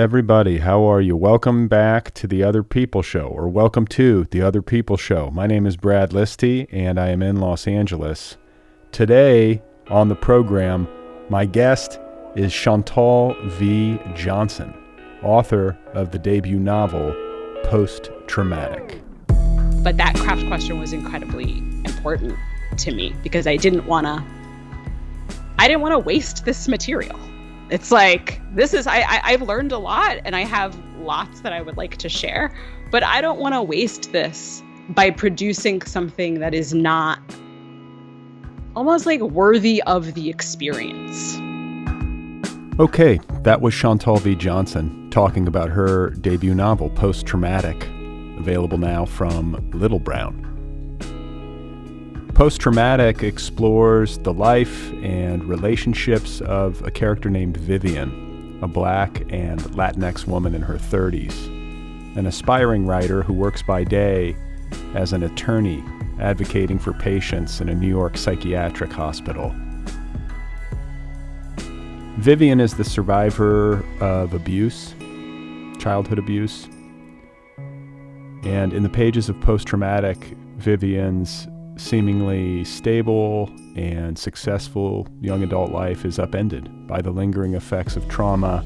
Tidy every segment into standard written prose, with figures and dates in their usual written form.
everybody. How are you? Welcome back to the Otherppl Show, or welcome to the Otherppl Show. My name is Brad Listi, and I am in Los Angeles. Today on the program, my guest is Chantal V. Johnson, author of the debut novel, Post-Traumatic. But that craft question was incredibly important to me because I didn't want to waste this material. It's like, I've learned a lot and I have lots that I would like to share, but I don't want to waste this by producing something that is not almost like worthy of the experience. Okay, that was Chantal V. Johnson talking about her debut novel, Post-Traumatic, available now from Little Brown. Post-Traumatic explores the life and relationships of a character named Vivian, a Black and Latinx woman in her 30s, an aspiring writer who works by day as an attorney advocating for patients in a New York psychiatric hospital. Vivian is the survivor of abuse, childhood abuse, and in the pages of Post-Traumatic, Vivian's seemingly stable and successful young adult life is upended by the lingering effects of trauma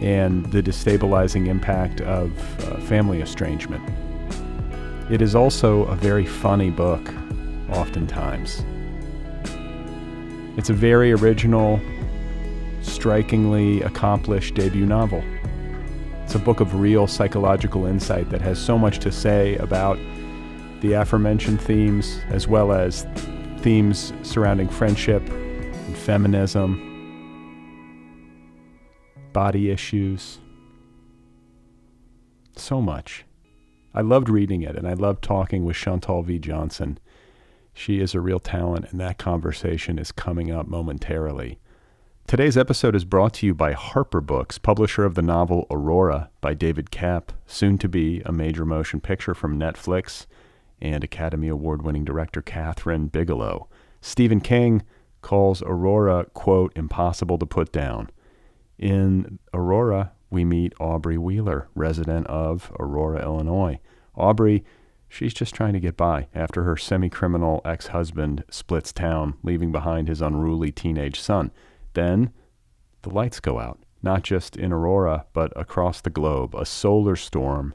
and the destabilizing impact of family estrangement. It is also a very funny book, oftentimes. It's a very original, strikingly accomplished debut novel. It's a book of real psychological insight that has so much to say about the aforementioned themes, as well as themes surrounding friendship and feminism, body issues, so much. I loved reading it, and I loved talking with Chantal V. Johnson. She is a real talent, and that conversation is coming up momentarily. Today's episode is brought to you by Harper Books, publisher of the novel Aurora by David Koepp, soon to be a major motion picture from Netflix, and Academy Award-winning director Kathryn Bigelow. Stephen King calls Aurora, quote, impossible to put down. In Aurora, we meet Aubrey Wheeler, resident of Aurora, Illinois. Aubrey, she's just trying to get by after her semi-criminal ex-husband splits town, leaving behind his unruly teenage son. Then the lights go out, not just in Aurora, but across the globe. A solar storm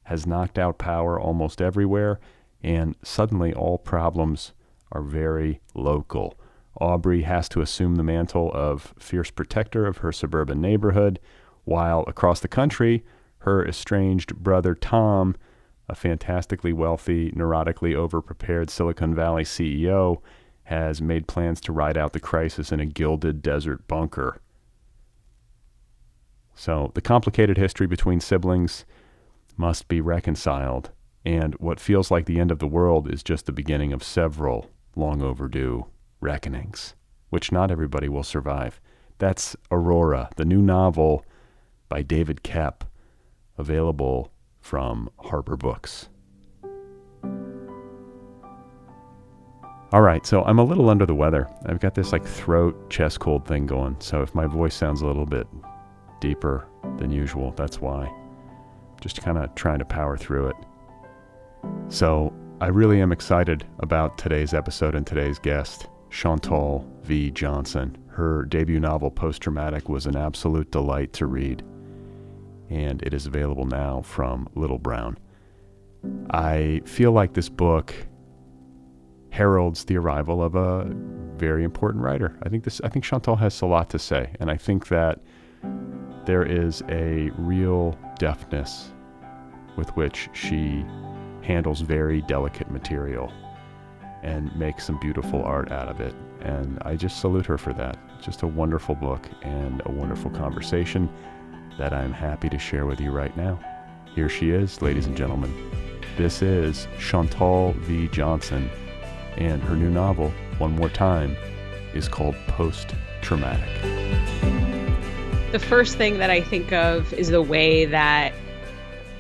has knocked out power almost everywhere, and suddenly all problems are very local. Aubrey has to assume the mantle of fierce protector of her suburban neighborhood, while across the country, her estranged brother Tom, a fantastically wealthy, neurotically overprepared Silicon Valley CEO, has made plans to ride out the crisis in a gilded desert bunker. So the complicated history between siblings must be reconciled, and what feels like the end of the world is just the beginning of several long overdue reckonings, which not everybody will survive. That's Aurora, the new novel by David Koepp, available from Harper Books. All right, so I'm a little under the weather. I've got this throat, chest cold thing going, so if my voice sounds a little bit deeper than usual, that's why. Just kind of trying to power through it. So I really am excited about today's episode and today's guest, Chantal V. Johnson. Her debut novel, Post-Traumatic, was an absolute delight to read, and it is available now from Little Brown. I feel like this book heralds the arrival of a very important writer. I think Chantal has a lot to say, and I think that there is a real deftness with which she handles very delicate material and makes some beautiful art out of it. And I just salute her for that. Just a wonderful book and a wonderful conversation that I'm happy to share with you right now. Here she is, ladies and gentlemen. This is Chantal V. Johnson, and her new novel, one more time, is called Post-Traumatic. The first thing that I think of is the way that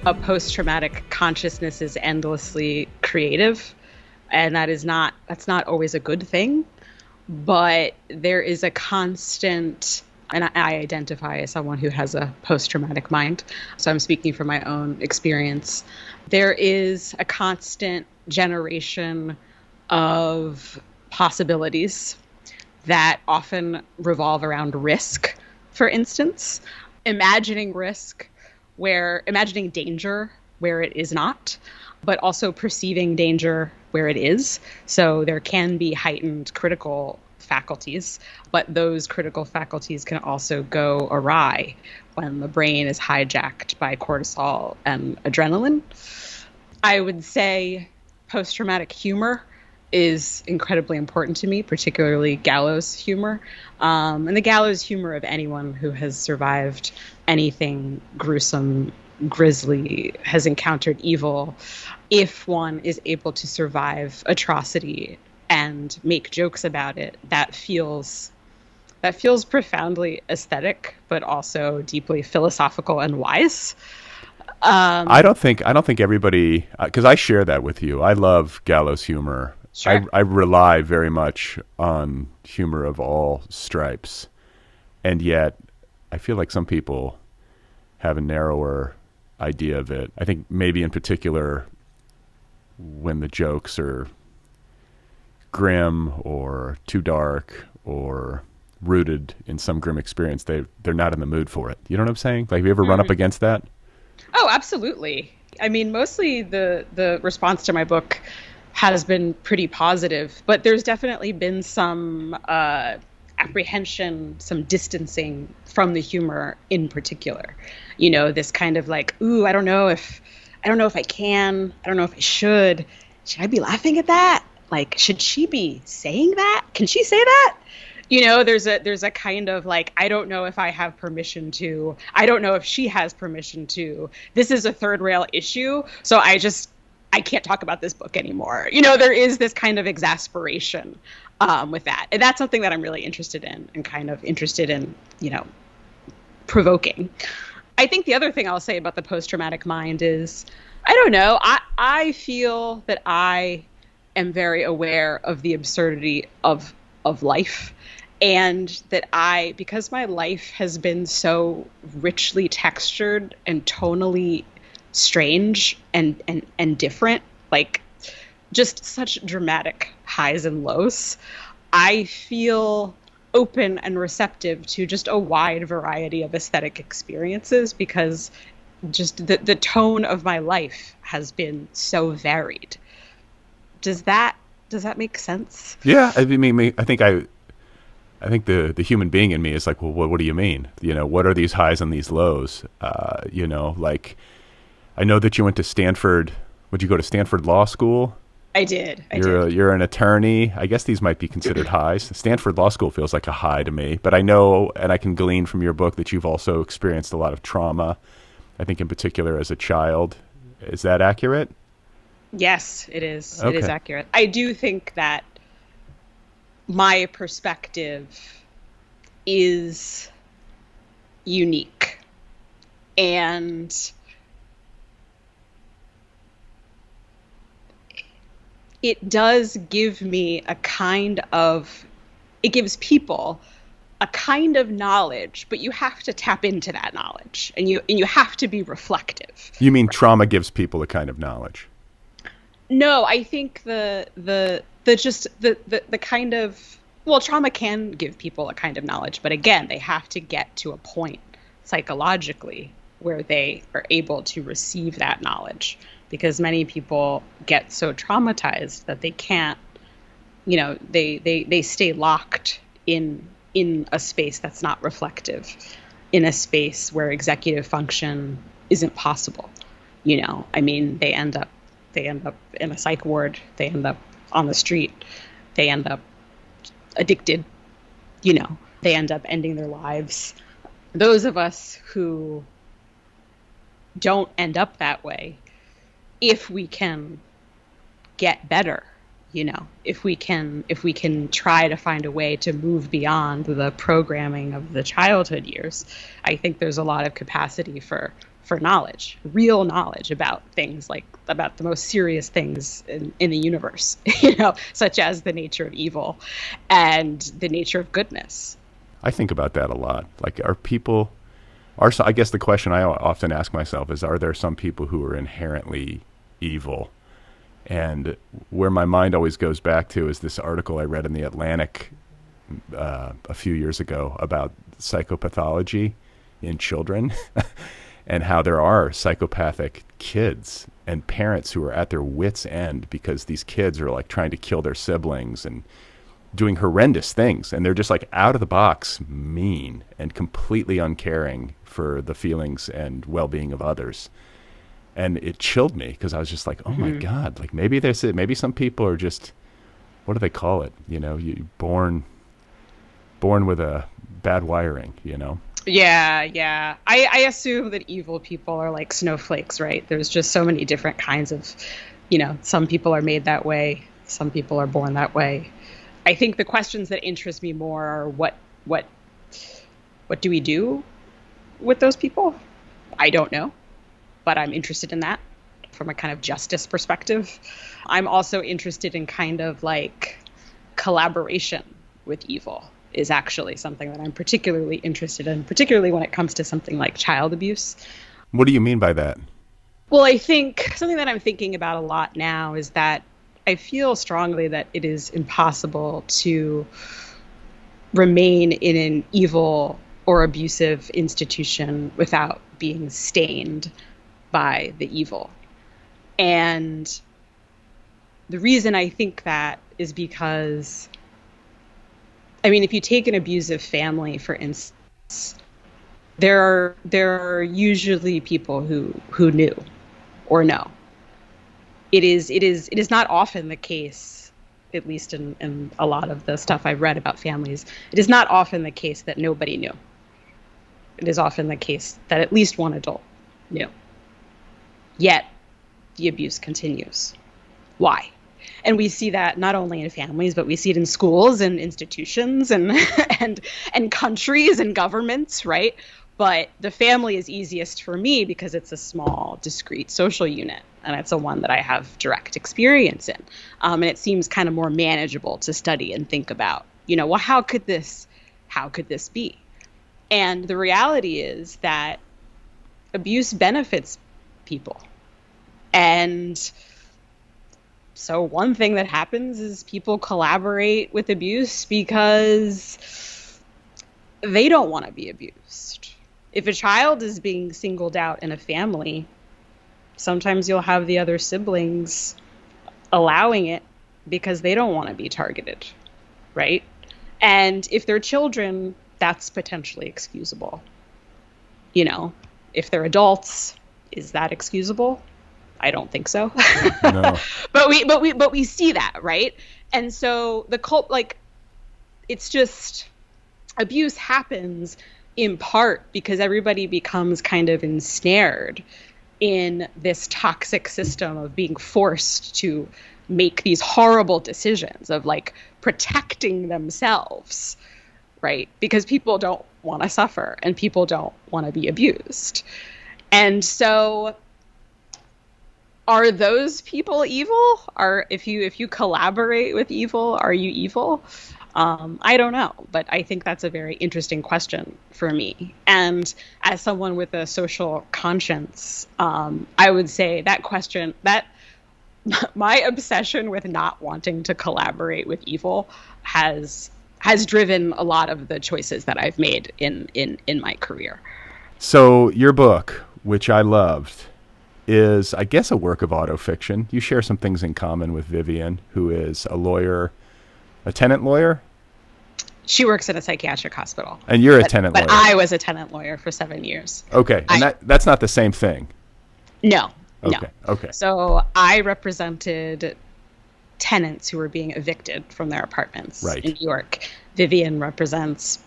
a post-traumatic consciousness is endlessly creative, and that's not always a good thing, but there is a constant And I identify as someone who has a post-traumatic mind. So I'm speaking from my own experience. There is a constant generation of possibilities that often revolve around risk, for instance. Imagining danger where it is not, but also perceiving danger where it is. So there can be heightened critical faculties, but those critical faculties can also go awry when the brain is hijacked by cortisol and adrenaline. I would say post-traumatic humor is incredibly important to me, particularly gallows humor. And the gallows humor of anyone who has survived anything gruesome, grisly, has encountered evil. If one is able to survive atrocity and make jokes about it, that feels profoundly aesthetic, but also deeply philosophical and wise. I don't think everybody, because I share that with you. I love gallows humor. Sure. I rely very much on humor of all stripes, and yet I feel like some people have a narrower idea of it. I think maybe in particular when the jokes are grim or too dark or rooted in some grim experience, they're not in the mood for it. You know what I'm saying? Like, have you ever run up against that? Oh, absolutely. I mean, mostly the response to my book has been pretty positive, but there's definitely been some apprehension, some distancing from the humor in particular. You know, this kind of like, ooh, I don't know if I can, I don't know if I should I be laughing at that? Like, should she be saying that? Can she say that? You know, there's a kind of like, I don't know if I have permission to, I don't know if she has permission to, this is a third rail issue. So I can't talk about this book anymore. You know, there is this kind of exasperation with that. And that's something that I'm really interested in and kind of interested in, you know, provoking. I think the other thing I'll say about the post-traumatic mind is, I don't know, I feel that I am very aware of the absurdity of life. And that because my life has been so richly textured and tonally strange and different, like just such dramatic highs and lows, I feel open and receptive to just a wide variety of aesthetic experiences because just the tone of my life has been so varied. Does that make sense? Yeah, I mean, I think the human being in me is like, well, what do you mean? You know, what are these highs and these lows? You know, like, I know that you went to Stanford. Would you go to Stanford Law School? I did. You're an attorney. I guess these might be considered highs. Stanford Law School feels like a high to me. But I know, and I can glean from your book, that you've also experienced a lot of trauma, I think in particular as a child. Is that accurate? Yes, it is. Okay. It is accurate. I do think that my perspective is unique, and it does give me it gives people a kind of knowledge, but you have to tap into that knowledge, and you have to be reflective. You mean trauma gives people a kind of knowledge? No, I think the kind of, well, trauma can give people a kind of knowledge, but again, they have to get to a point psychologically where they are able to receive that knowledge, because many people get so traumatized that they can't, you know, they stay locked in a space that's not reflective, in a space where executive function isn't possible. You know, I mean, they end up in a psych ward, they end up on the street, they end up addicted, you know, they end up ending their lives. Those of us who don't end up that way, if we can get better, you know, if we can try to find a way to move beyond the programming of the childhood years, I think there's a lot of capacity for knowledge, real knowledge about things, like about the most serious things in the universe, you know, such as the nature of evil and the nature of goodness. I think about that a lot. Like, I guess the question I often ask myself is, are there some people who are inherently evil? And where my mind always goes back to is this article I read in The Atlantic a few years ago about psychopathology in children and how there are psychopathic kids and parents who are at their wits' end because these kids are like trying to kill their siblings and doing horrendous things. And they're just like out of the box mean and completely uncaring for the feelings and well-being of others. And it chilled me because I was just like, oh my God, like maybe maybe some people are just, what do they call it? You know, you born with a bad wiring, you know? Yeah. I assume that evil people are like snowflakes, right? There's just so many different kinds of, you know, some people are made that way. Some people are born that way. I think the questions that interest me more are what do we do with those people? I don't know, but I'm interested in that from a kind of justice perspective. I'm also interested in kind of like collaboration with evil is actually something that I'm particularly interested in, particularly when it comes to something like child abuse. What do you mean by that? Well, I think something that I'm thinking about a lot now is that I feel strongly that it is impossible to remain in an evil or abusive institution without being stained by the evil. And the reason I think that is because, I mean, if you take an abusive family, for instance, there are usually people who knew or know. It is not often the case, at least in a lot of the stuff I've read about families, it is not often the case that nobody knew. It is often the case that at least one adult knew. Yet the abuse continues. Why? And we see that not only in families, but we see it in schools and institutions and and countries and governments, right? But the family is easiest for me because it's a small, discrete social unit, and it's a one that I have direct experience in. And it seems kind of more manageable to study and think about, you know, well, how could this be? And the reality is that abuse benefits people. And so one thing that happens is people collaborate with abuse because they don't want to be abused. If a child is being singled out in a family, sometimes you'll have the other siblings allowing it because they don't want to be targeted, right? And if they're children, that's potentially excusable. You know, if they're adults, is that excusable? I don't think so. No. but we see that, right? And so the cult, like, it's just, abuse happens in part because everybody becomes kind of ensnared in this toxic system of being forced to make these horrible decisions of like protecting themselves, right? Because people don't want to suffer and people don't want to be abused. And so are those people evil? If you collaborate with evil, are you evil? I don't know, but I think that's a very interesting question for me. And as someone with a social conscience, I would say that question, that my obsession with not wanting to collaborate with evil has driven a lot of the choices that I've made in my career. So your book, which I loved, is, I guess, a work of autofiction. You share some things in common with Vivian, who is a lawyer, a tenant lawyer? She works in a psychiatric hospital. And you're a tenant lawyer. But I was a tenant lawyer for 7 years. Okay, and that's not the same thing. No. Okay. No. Okay. So I represented tenants who were being evicted from their apartments in New York. Vivian represents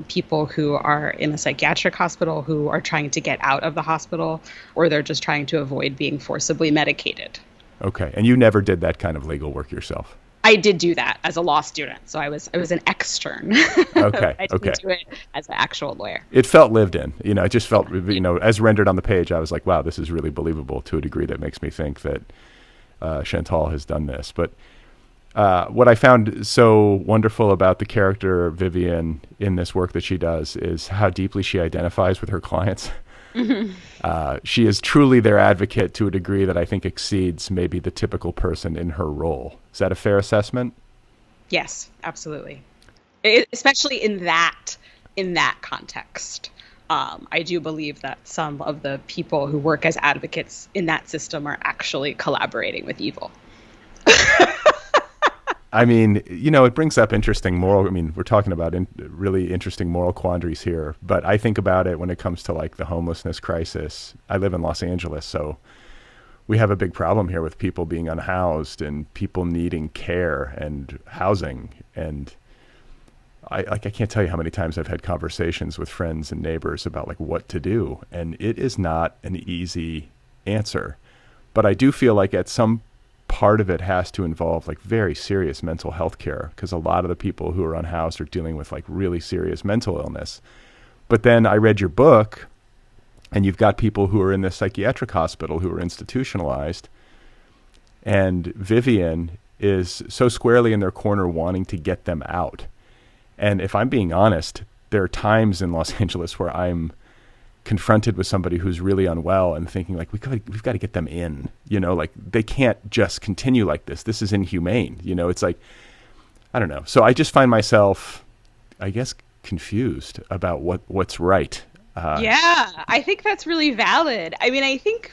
people who are in a psychiatric hospital who are trying to get out of the hospital, or they're just trying to avoid being forcibly medicated. Okay, and you never did that kind of legal work yourself? I did do that as a law student, so I was an extern. Okay. I didn't do it as an actual lawyer. It felt lived in. You know, it just felt, you know, as rendered on the page, I was like, wow, this is really believable to a degree that makes me think that Chantal has done this. But What I found so wonderful about the character Vivian in this work that she does is how deeply she identifies with her clients. She is truly their advocate to a degree that I think exceeds maybe the typical person in her role. Is that a fair assessment? Yes, absolutely. Especially in that context. I do believe that some of the people who work as advocates in that system are actually collaborating with evil. I mean, you know, it brings up interesting moral. I mean, we're talking about really interesting moral quandaries here, but I think about it when it comes to like the homelessness crisis. I live in Los Angeles, so we have a big problem here with people being unhoused and people needing care and housing. And I can't tell you how many times I've had conversations with friends and neighbors about like what to do, and it is not an easy answer. But I do feel like at some part of it has to involve like very serious mental health care, because a lot of the people who are unhoused are dealing with like really serious mental illness. But then I read your book, and you've got people who are in the psychiatric hospital who are institutionalized, and Vivian is so squarely in their corner wanting to get them out. And if I'm being honest, there are times in Los Angeles where I'm confronted with somebody who's really unwell and thinking like, we've got to get them in, you know, like they can't just continue like this. This is inhumane. You know, it's like, I don't know. So I just find myself, I guess, confused about what's right. Yeah, I think that's really valid. I mean, I think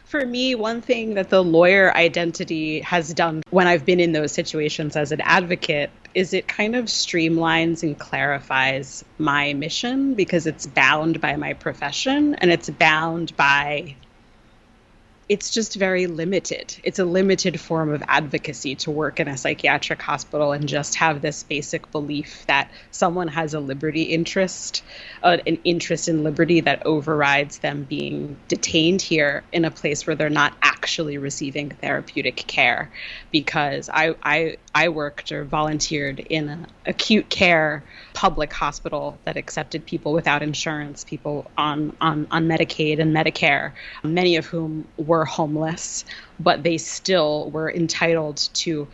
for me, one thing that the lawyer identity has done when I've been in those situations as an advocate is it kind of streamlines and clarifies my mission, because it's bound by my profession and it's bound by, it's just very limited. It's a limited form of advocacy to work in a psychiatric hospital and just have this basic belief that someone has a liberty interest, an interest in liberty that overrides them being detained here in a place where they're not actually receiving therapeutic care. Because I worked or volunteered in an acute care public hospital that accepted people without insurance, people on Medicaid and Medicare, many of whom were homeless, but they still were entitled to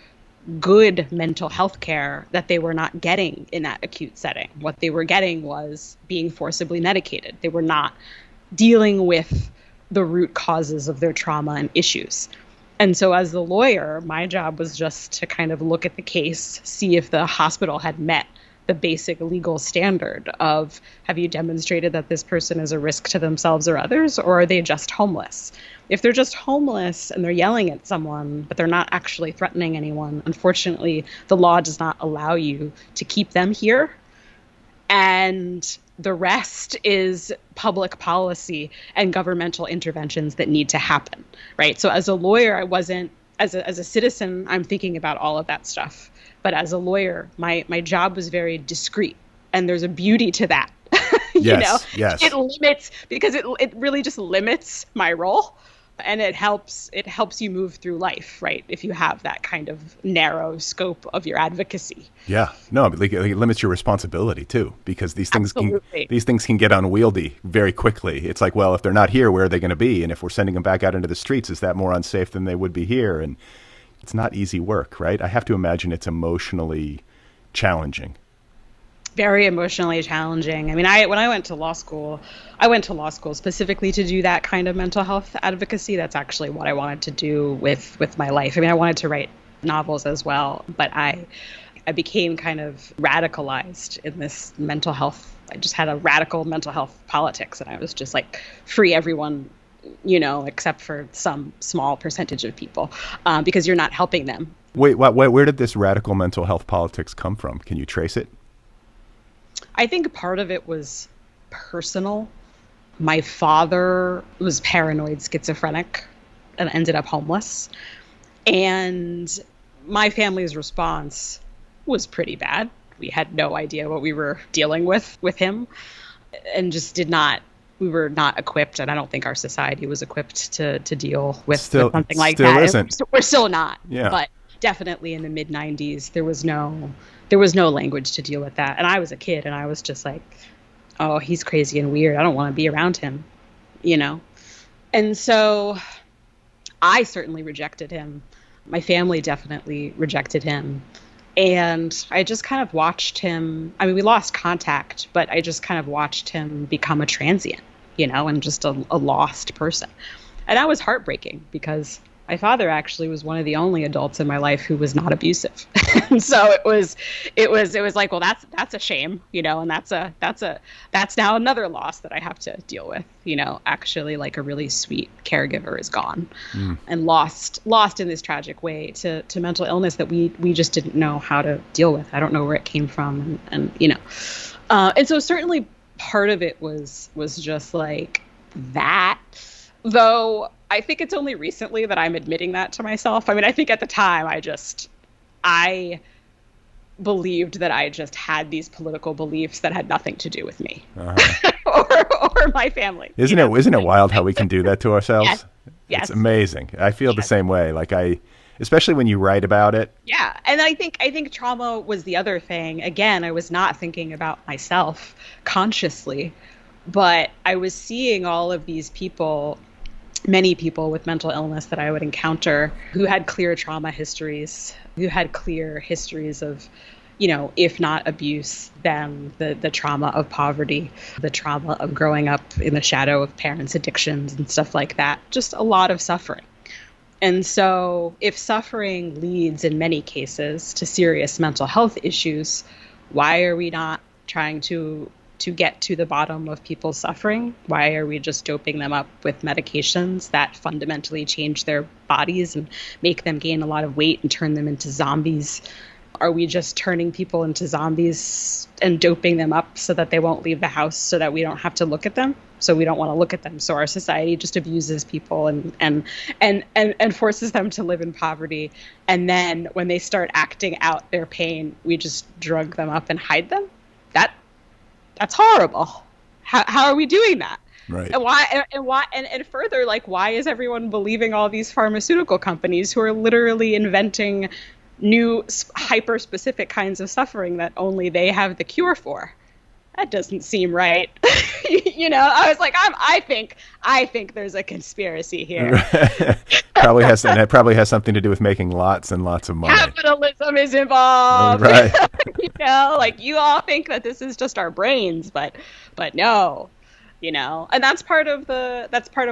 good mental health care that they were not getting in that acute setting. What they were getting was being forcibly medicated. They were not dealing with the root causes of their trauma and issues. And so as the lawyer, my job was just to kind of look at the case, see if the hospital had met the basic legal standard of, have you demonstrated that this person is a risk to themselves or others, or are they just homeless? If they're just homeless and they're yelling at someone, but they're not actually threatening anyone, unfortunately, the law does not allow you to keep them here. And the rest is public policy and governmental interventions that need to happen, right? So as a lawyer, I wasn't, as a citizen, I'm thinking about all of that stuff. But as a lawyer, my job was very discreet, and there's a beauty to that. Yes. It limits, because it really just limits my role, and it helps you move through life, right? If you have that kind of narrow scope of your advocacy. Yeah, no, but it limits your responsibility too, because these things can get unwieldy very quickly. It's like, well, if they're not here, where are they going to be? And if we're sending them back out into the streets, is that more unsafe than they would be here? And it's not easy work, right? I have to imagine it's emotionally challenging. Very emotionally challenging. I mean, when I went to law school specifically to do that kind of mental health advocacy. That's actually what I wanted to do with my life. I mean, I wanted to write novels as well, but I became kind of radicalized in this mental health. I just had a radical mental health politics, and I was just like, free everyone, you know, except for some small percentage of people, because you're not helping them. Wait, where did this radical mental health politics come from? Can you trace it? I think part of it was personal. My father was paranoid schizophrenic and ended up homeless. And my family's response was pretty bad. We had no idea what we were dealing with him, and just we were not equipped, and I don't think our society was equipped to deal with something like that. Isn't. We're still not. Yeah. But definitely in the mid-90s, there was no language to deal with that. And I was a kid, and I was just like, oh, he's crazy and weird. I don't want to be around him, you know? And so I certainly rejected him. My family definitely rejected him. And I just kind of watched him. I mean, we lost contact, but I just kind of watched him become a transient, and just a lost person. And that was heartbreaking because my father actually was one of the only adults in my life who was not abusive. And so it was like, well, that's a shame, and that's now another loss that I have to deal with. Actually, like, a really sweet caregiver is gone and lost in this tragic way to mental illness that we just didn't know how to deal with. I don't know where it came from. And so certainly part of it was just like that, though. I think it's only recently that I'm admitting that to myself. I mean, I think at the time I believed that I just had these political beliefs that had nothing to do with me or my family. Isn't it wild how we can do that to ourselves? Yes. It's amazing. I feel the same way. Like, especially when you write about it. Yeah. And I think trauma was the other thing. Again, I was not thinking about myself consciously, but I was seeing all of these people, many people with mental illness that I would encounter who had clear trauma histories, who had clear histories of, if not abuse, then the trauma of poverty, the trauma of growing up in the shadow of parents' addictions and stuff like that. Just a lot of suffering. And so if suffering leads in many cases to serious mental health issues, why are we not trying to get to the bottom of people's suffering? Why are we just doping them up with medications that fundamentally change their bodies and make them gain a lot of weight and turn them into zombies? Are we just turning people into zombies and doping them up so that they won't leave the house, so that we don't have to look at them? So we don't want to look at them. So our society just abuses people and forces them to live in poverty. And then when they start acting out their pain, we just drug them up and hide them? That's horrible. How are we doing that? Right. And further, like, why is everyone believing all these pharmaceutical companies who are literally inventing new hyper specific kinds of suffering that only they have the cure for? That doesn't seem right. I was like, I think there's a conspiracy here. Probably has something to do with making lots and lots of money. Capitalism is involved. Right. Like, you all think that this is just our brains, but no. And that's part of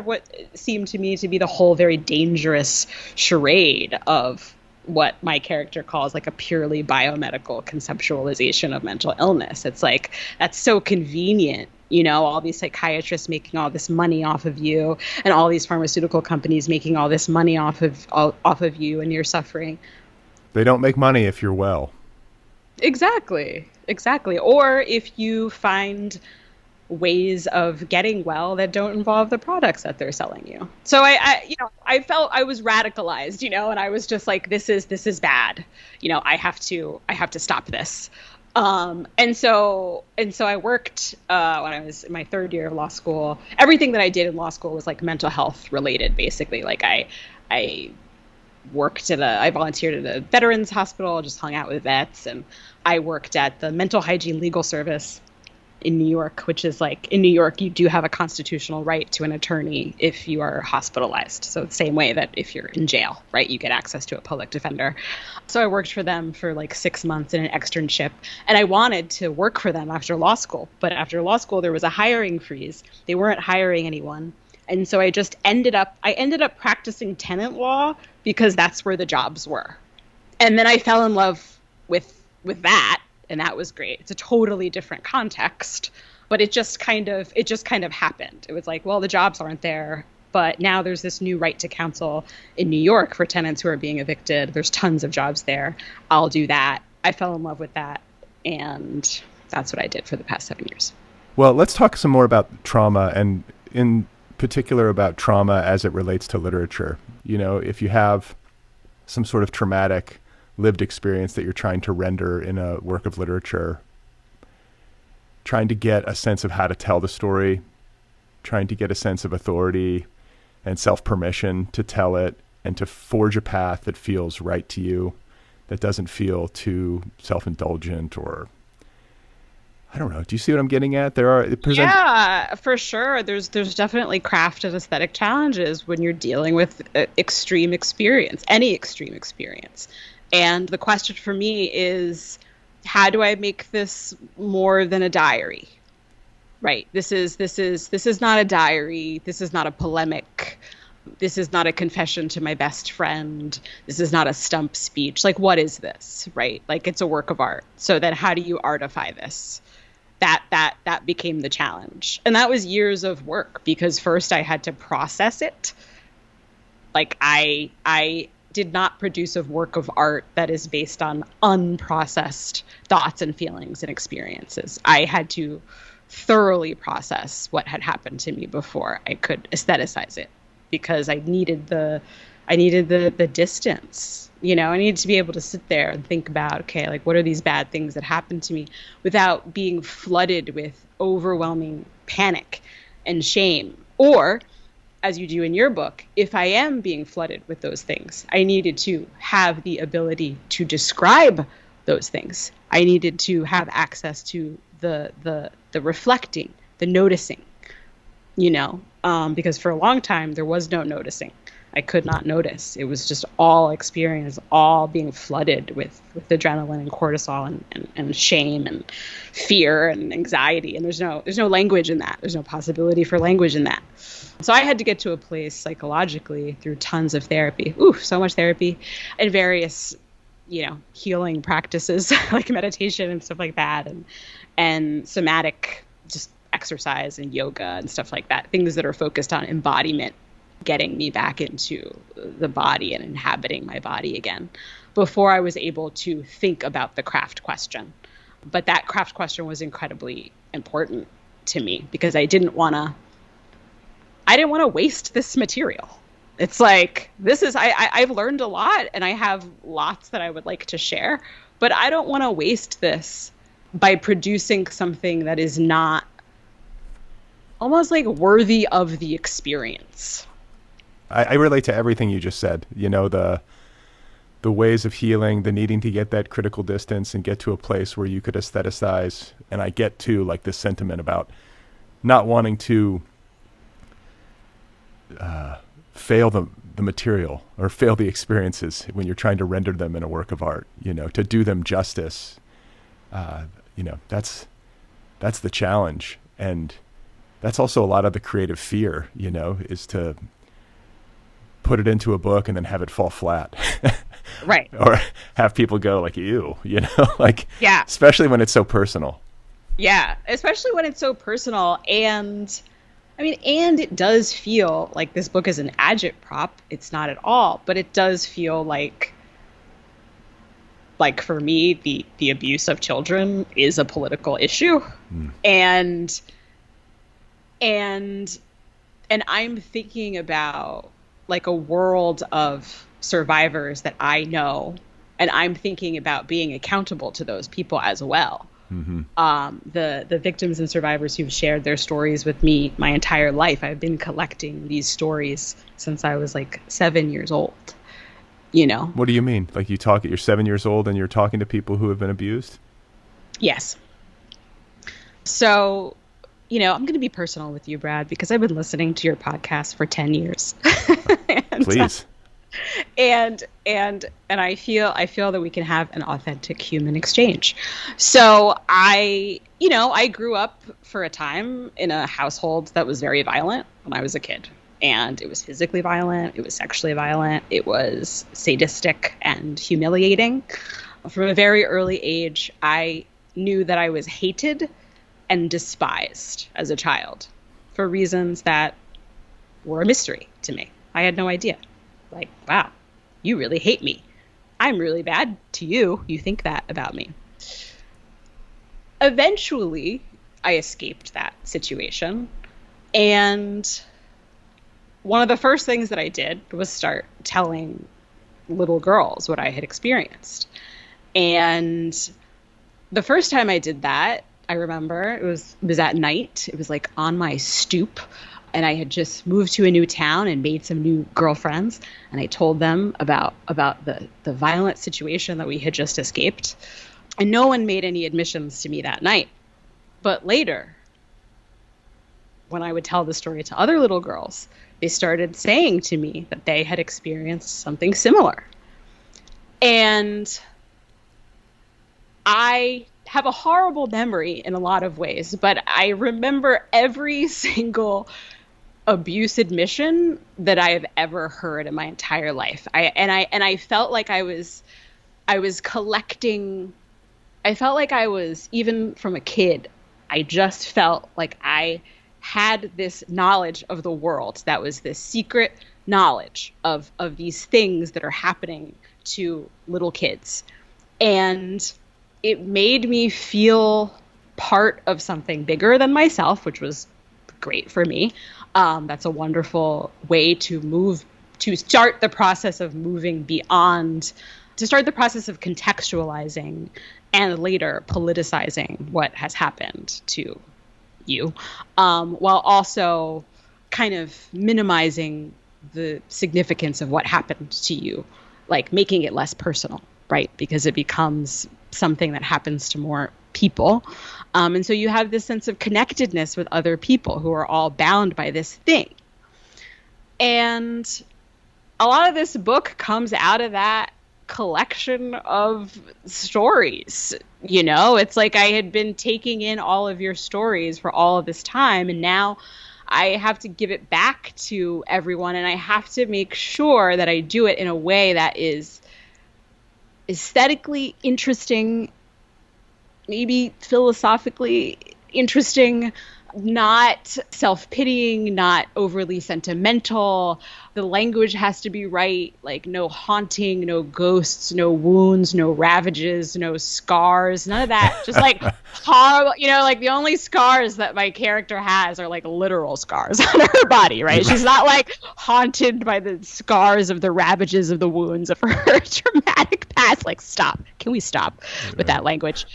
what seemed to me to be the whole very dangerous charade of what my character calls like a purely biomedical conceptualization of mental illness. It's like, that's so convenient, all these psychiatrists making all this money off of you, and all these pharmaceutical companies making all this money off of you and your suffering. They don't make money if you're well. Exactly. Or if you find ways of getting well that don't involve the products that they're selling you. So I felt I was radicalized, and I was just like, this is bad. I have to stop this. And so I worked when I was in my third year of law school. Everything that I did in law school was like mental health related, basically. Like I volunteered at a veterans hospital, just hung out with vets, and I worked at the mental hygiene legal service in New York, which is like, in New York, you do have a constitutional right to an attorney if you are hospitalized. So the same way that if you're in jail, right, you get access to a public defender. So I worked for them for like 6 months in an externship, and I wanted to work for them after law school. But after law school, there was a hiring freeze. They weren't hiring anyone. And so I ended up practicing tenant law because that's where the jobs were. And then I fell in love with that. And that was great. It's a totally different context, but it just kind of happened. It was like, well, the jobs aren't there, but now there's this new right to counsel in New York for tenants who are being evicted. There's tons of jobs there. I'll do that. I fell in love with that. And that's what I did for the past 7 years. Well, let's talk some more about trauma, and in particular about trauma as it relates to literature. If you have some sort of traumatic lived experience that you're trying to render in a work of literature, trying to get a sense of how to tell the story, trying to get a sense of authority and self-permission to tell it, and to forge a path that feels right to you, that doesn't feel too self-indulgent or I don't know. Do you see what I'm getting at? There are Yeah, for sure. There's definitely craft and aesthetic challenges when you're dealing with extreme experience, any extreme experience. And the question for me is, how do I make this more than a diary? Right. This is not a diary. This is not a polemic. This is not a confession to my best friend. This is not a stump speech. Like, what is this? Right? Like, it's a work of art. So then how do you artify this? That became the challenge. And that was years of work, because first I had to process it. Like, I did not produce a work of art that is based on unprocessed thoughts and feelings and experiences. I had to thoroughly process what had happened to me before I could aestheticize it, because I needed the distance. You know, I needed to be able to sit there and think about, okay, like, what are these bad things that happened to me, without being flooded with overwhelming panic and shame. Or, as you do in your book, if I am being flooded with those things, I needed to have the ability to describe those things. I needed to have access to the reflecting, the noticing, you know, because for a long time there was no noticing. I could not notice. It was just all experience, all being flooded with adrenaline and cortisol and shame and fear and anxiety. And there's no language in that. There's no possibility for language in that. So I had to get to a place psychologically, through tons of therapy, so much therapy, and various, you know, healing practices like meditation and stuff like that, and somatic, just exercise and yoga and stuff like that, things that are focused on embodiment, getting me back into the body and inhabiting my body again, before I was able to think about the craft question. But that craft question was incredibly important to me, because I didn't want to waste this material. It's like, I've learned a lot, and I have lots that I would like to share, but I don't want to waste this by producing something that is not almost like worthy of the experience. I relate to everything you just said. You know, the ways of healing, the needing to get that critical distance and get to a place where you could aestheticize. And I get to, like, this sentiment about not wanting to fail the material or fail the experiences when you're trying to render them in a work of art, you know, to do them justice. You know, that's the challenge. And that's also a lot of the creative fear, you know, is to put it into a book and then have it fall flat. Right. Or have people go like, ew, you know, like, yeah, especially when it's so personal. Yeah, especially when it's so personal. And I mean, and it does feel like this book is an agitprop. It's not at all, but it does feel like for me, the abuse of children is a political issue. And I'm thinking about, like, a world of survivors that I know, and I'm thinking about being accountable to those people as well. Mm-hmm. The victims and survivors who've shared their stories with me my entire life. I've been collecting these stories since I was like 7 years old. You know? What do you mean? Like, you're 7 years old and you're talking to people who have been abused? Yes. So, you know, I'm going to be personal with you, Brad, because I've been listening to your podcast for 10 years. Please. And I feel that we can have an authentic human exchange. So I grew up for a time in a household that was very violent when I was a kid. And it was physically violent. It was sexually violent. It was sadistic and humiliating. From a very early age, I knew that I was hated and despised as a child for reasons that were a mystery to me. I had no idea. Like, wow, you really hate me. I'm really bad to you. You think that about me. Eventually, I escaped that situation. And one of the first things that I did was start telling little girls what I had experienced. And the first time I did that, I remember it was at night. It was like on my stoop. And I had just moved to a new town and made some new girlfriends. And I told them about the violent situation that we had just escaped. And no one made any admissions to me that night. But later, when I would tell the story to other little girls, they started saying to me that they had experienced something similar. And I have a horrible memory in a lot of ways, but I remember every single abuse admission that I have ever heard in my entire life. I felt like I was collecting. I felt like I was, even from a kid, I just felt like I had this knowledge of the world that was this secret knowledge of these things that are happening to little kids. And it made me feel part of something bigger than myself, which was great for me. That's a wonderful way to start the process of moving beyond, to start the process of contextualizing and later politicizing what has happened to you, while also kind of minimizing the significance of what happened to you, like making it less personal, right? Because it becomes something that happens to more people. And so you have this sense of connectedness with other people who are all bound by this thing. And a lot of this book comes out of that collection of stories. You know, it's like I had been taking in all of your stories for all of this time, and now I have to give it back to everyone, and I have to make sure that I do it in a way that is aesthetically interesting, maybe philosophically interesting, not self-pitying, not overly sentimental. The language has to be right, like no haunting, no ghosts, no wounds, no ravages, no scars, none of that. Just like horrible, you know, like the only scars that my character has are like literal scars on her body, right? She's not like haunted by the scars of the ravages of the wounds of her traumatic past. Like, stop. Can we stop with that language?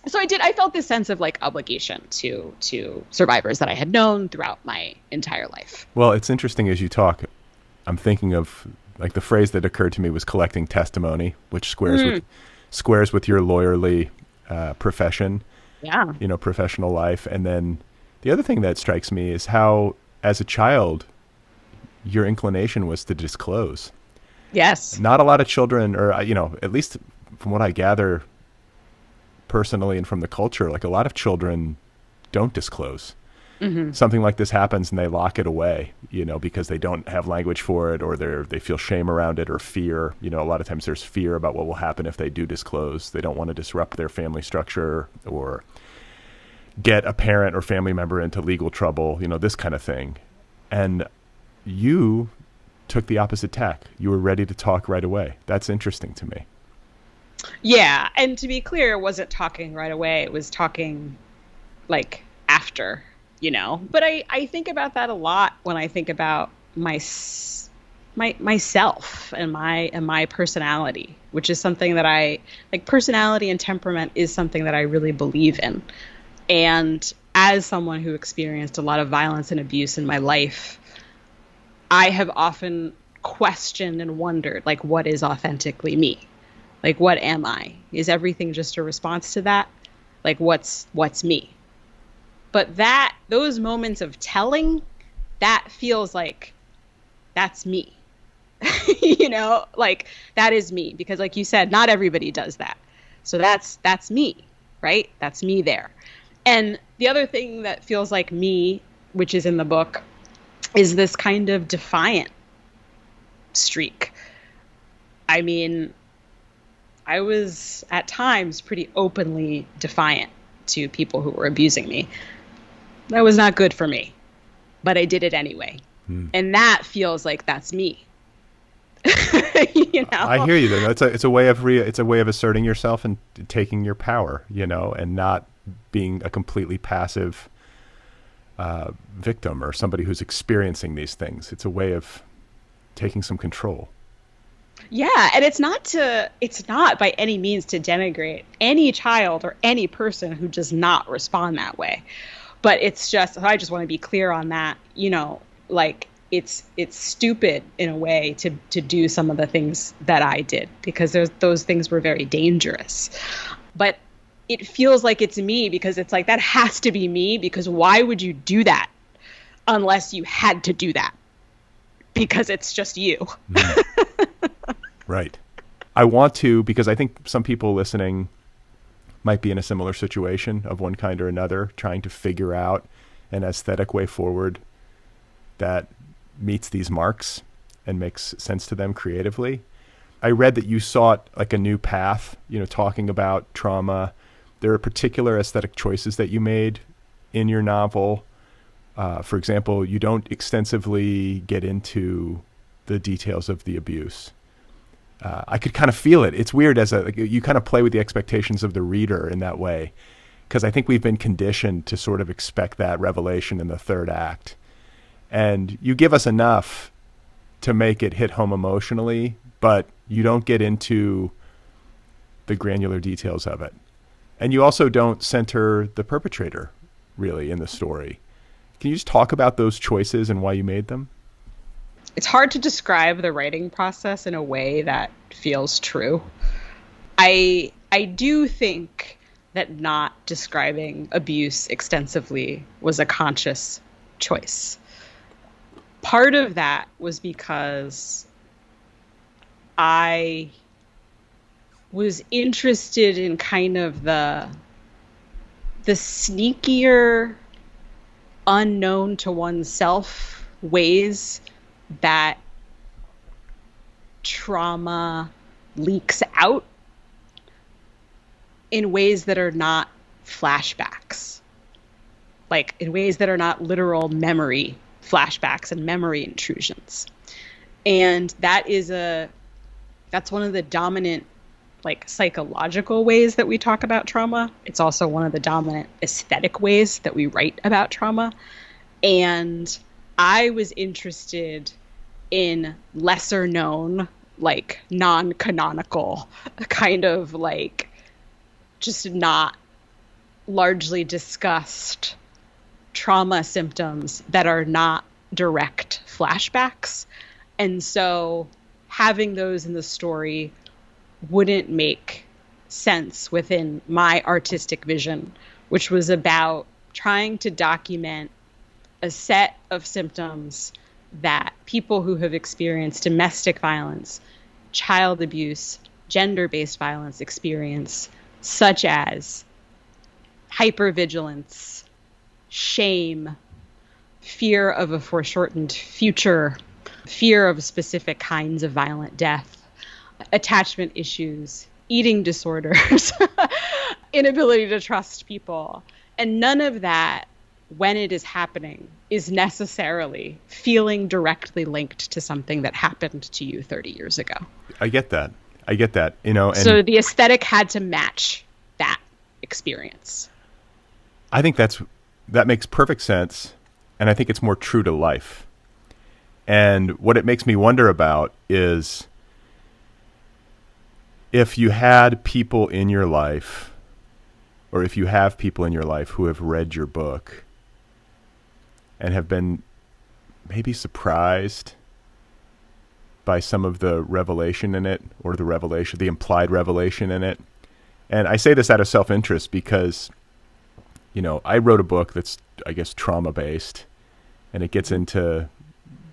So I felt this sense of like obligation to survivors that I had known throughout my entire life. Well, it's interesting as you talk, I'm thinking of like the phrase that occurred to me was collecting testimony, which squares with your lawyerly profession, you know, professional life. And then the other thing that strikes me is how, as a child, your inclination was to disclose. Yes. Not a lot of children, or, you know, at least from what I gather personally and from the culture, like a lot of children don't disclose. Mm-hmm. Something like this happens and they lock it away, you know, because they don't have language for it, or they feel shame around it, or fear. You know, a lot of times there's fear about what will happen if they do disclose. They don't want to disrupt their family structure or get a parent or family member into legal trouble, you know, this kind of thing. And you took the opposite tack. You were ready to talk right away. That's interesting to me. Yeah, and to be clear, it wasn't talking right away. It was talking like after, you know. But I think about that a lot when I think about myself and my personality, which is something that I like. Personality and temperament is something that I really believe in. And as someone who experienced a lot of violence and abuse in my life, I have often questioned and wondered, like, what is authentically me? Like, what am I? Is everything just a response to that? Like, what's me? But those moments of telling, that feels like that's me. You know, like that is me, because like you said, not everybody does that. So that's me, right? That's me there. And the other thing that feels like me, which is in the book, is this kind of defiant streak. I mean, I was at times pretty openly defiant to people who were abusing me. That was not good for me, but I did it anyway. And that feels like that's me. You know? I hear you though. It's a way of asserting yourself and taking your power, you know, and not being a completely passive victim or somebody who's experiencing these things. It's a way of taking some control. Yeah, and it's not by any means to denigrate any child or any person who does not respond that way. But it's just, I just want to be clear on that, you know, like it's stupid in a way to do some of the things that I did, because those things were very dangerous. But it feels like it's me, because it's like, that has to be me, because why would you do that unless you had to do that? Because it's just you. Right. I want to, because I think some people listening might be in a similar situation of one kind or another, trying to figure out an aesthetic way forward that meets these marks and makes sense to them creatively. I read that you sought like a new path, talking about trauma. There are particular aesthetic choices that you made in your novel. For example, you don't extensively get into the details of the abuse. I could kind of feel it. It's weird you kind of play with the expectations of the reader in that way, because I think we've been conditioned to sort of expect that revelation in the third act. And you give us enough to make it hit home emotionally, but you don't get into the granular details of it. And you also don't center the perpetrator really in the story. Can you just talk about those choices and why you made them? It's hard to describe the writing process in a way that feels true. I do think that not describing abuse extensively was a conscious choice. Part of that was because I was interested in kind of the sneakier, unknown to oneself ways that trauma leaks out in ways that are not flashbacks, like in ways that are not literal memory flashbacks and memory intrusions. And that's one of the dominant psychological ways that we talk about trauma. It's also one of the dominant aesthetic ways that we write about trauma. And I was interested in lesser known, non-canonical, kind of just not largely discussed trauma symptoms that are not direct flashbacks. And so having those in the story wouldn't make sense within my artistic vision, which was about trying to document a set of symptoms that people who have experienced domestic violence, child abuse, gender-based violence experience, such as hypervigilance, shame, fear of a foreshortened future, fear of specific kinds of violent death, attachment issues, eating disorders, inability to trust people. And none of that, when it is happening, is necessarily feeling directly linked to something that happened to you 30 years ago. I get that. And so the aesthetic had to match that experience. I think that makes perfect sense. And I think it's more true to life. And what it makes me wonder about is if you had people in your life, or if you have people in your life who have read your book and have been maybe surprised by some of the revelation in it, or the implied revelation in it. And I say this out of self-interest because, I wrote a book that's, I guess, trauma-based, and it gets into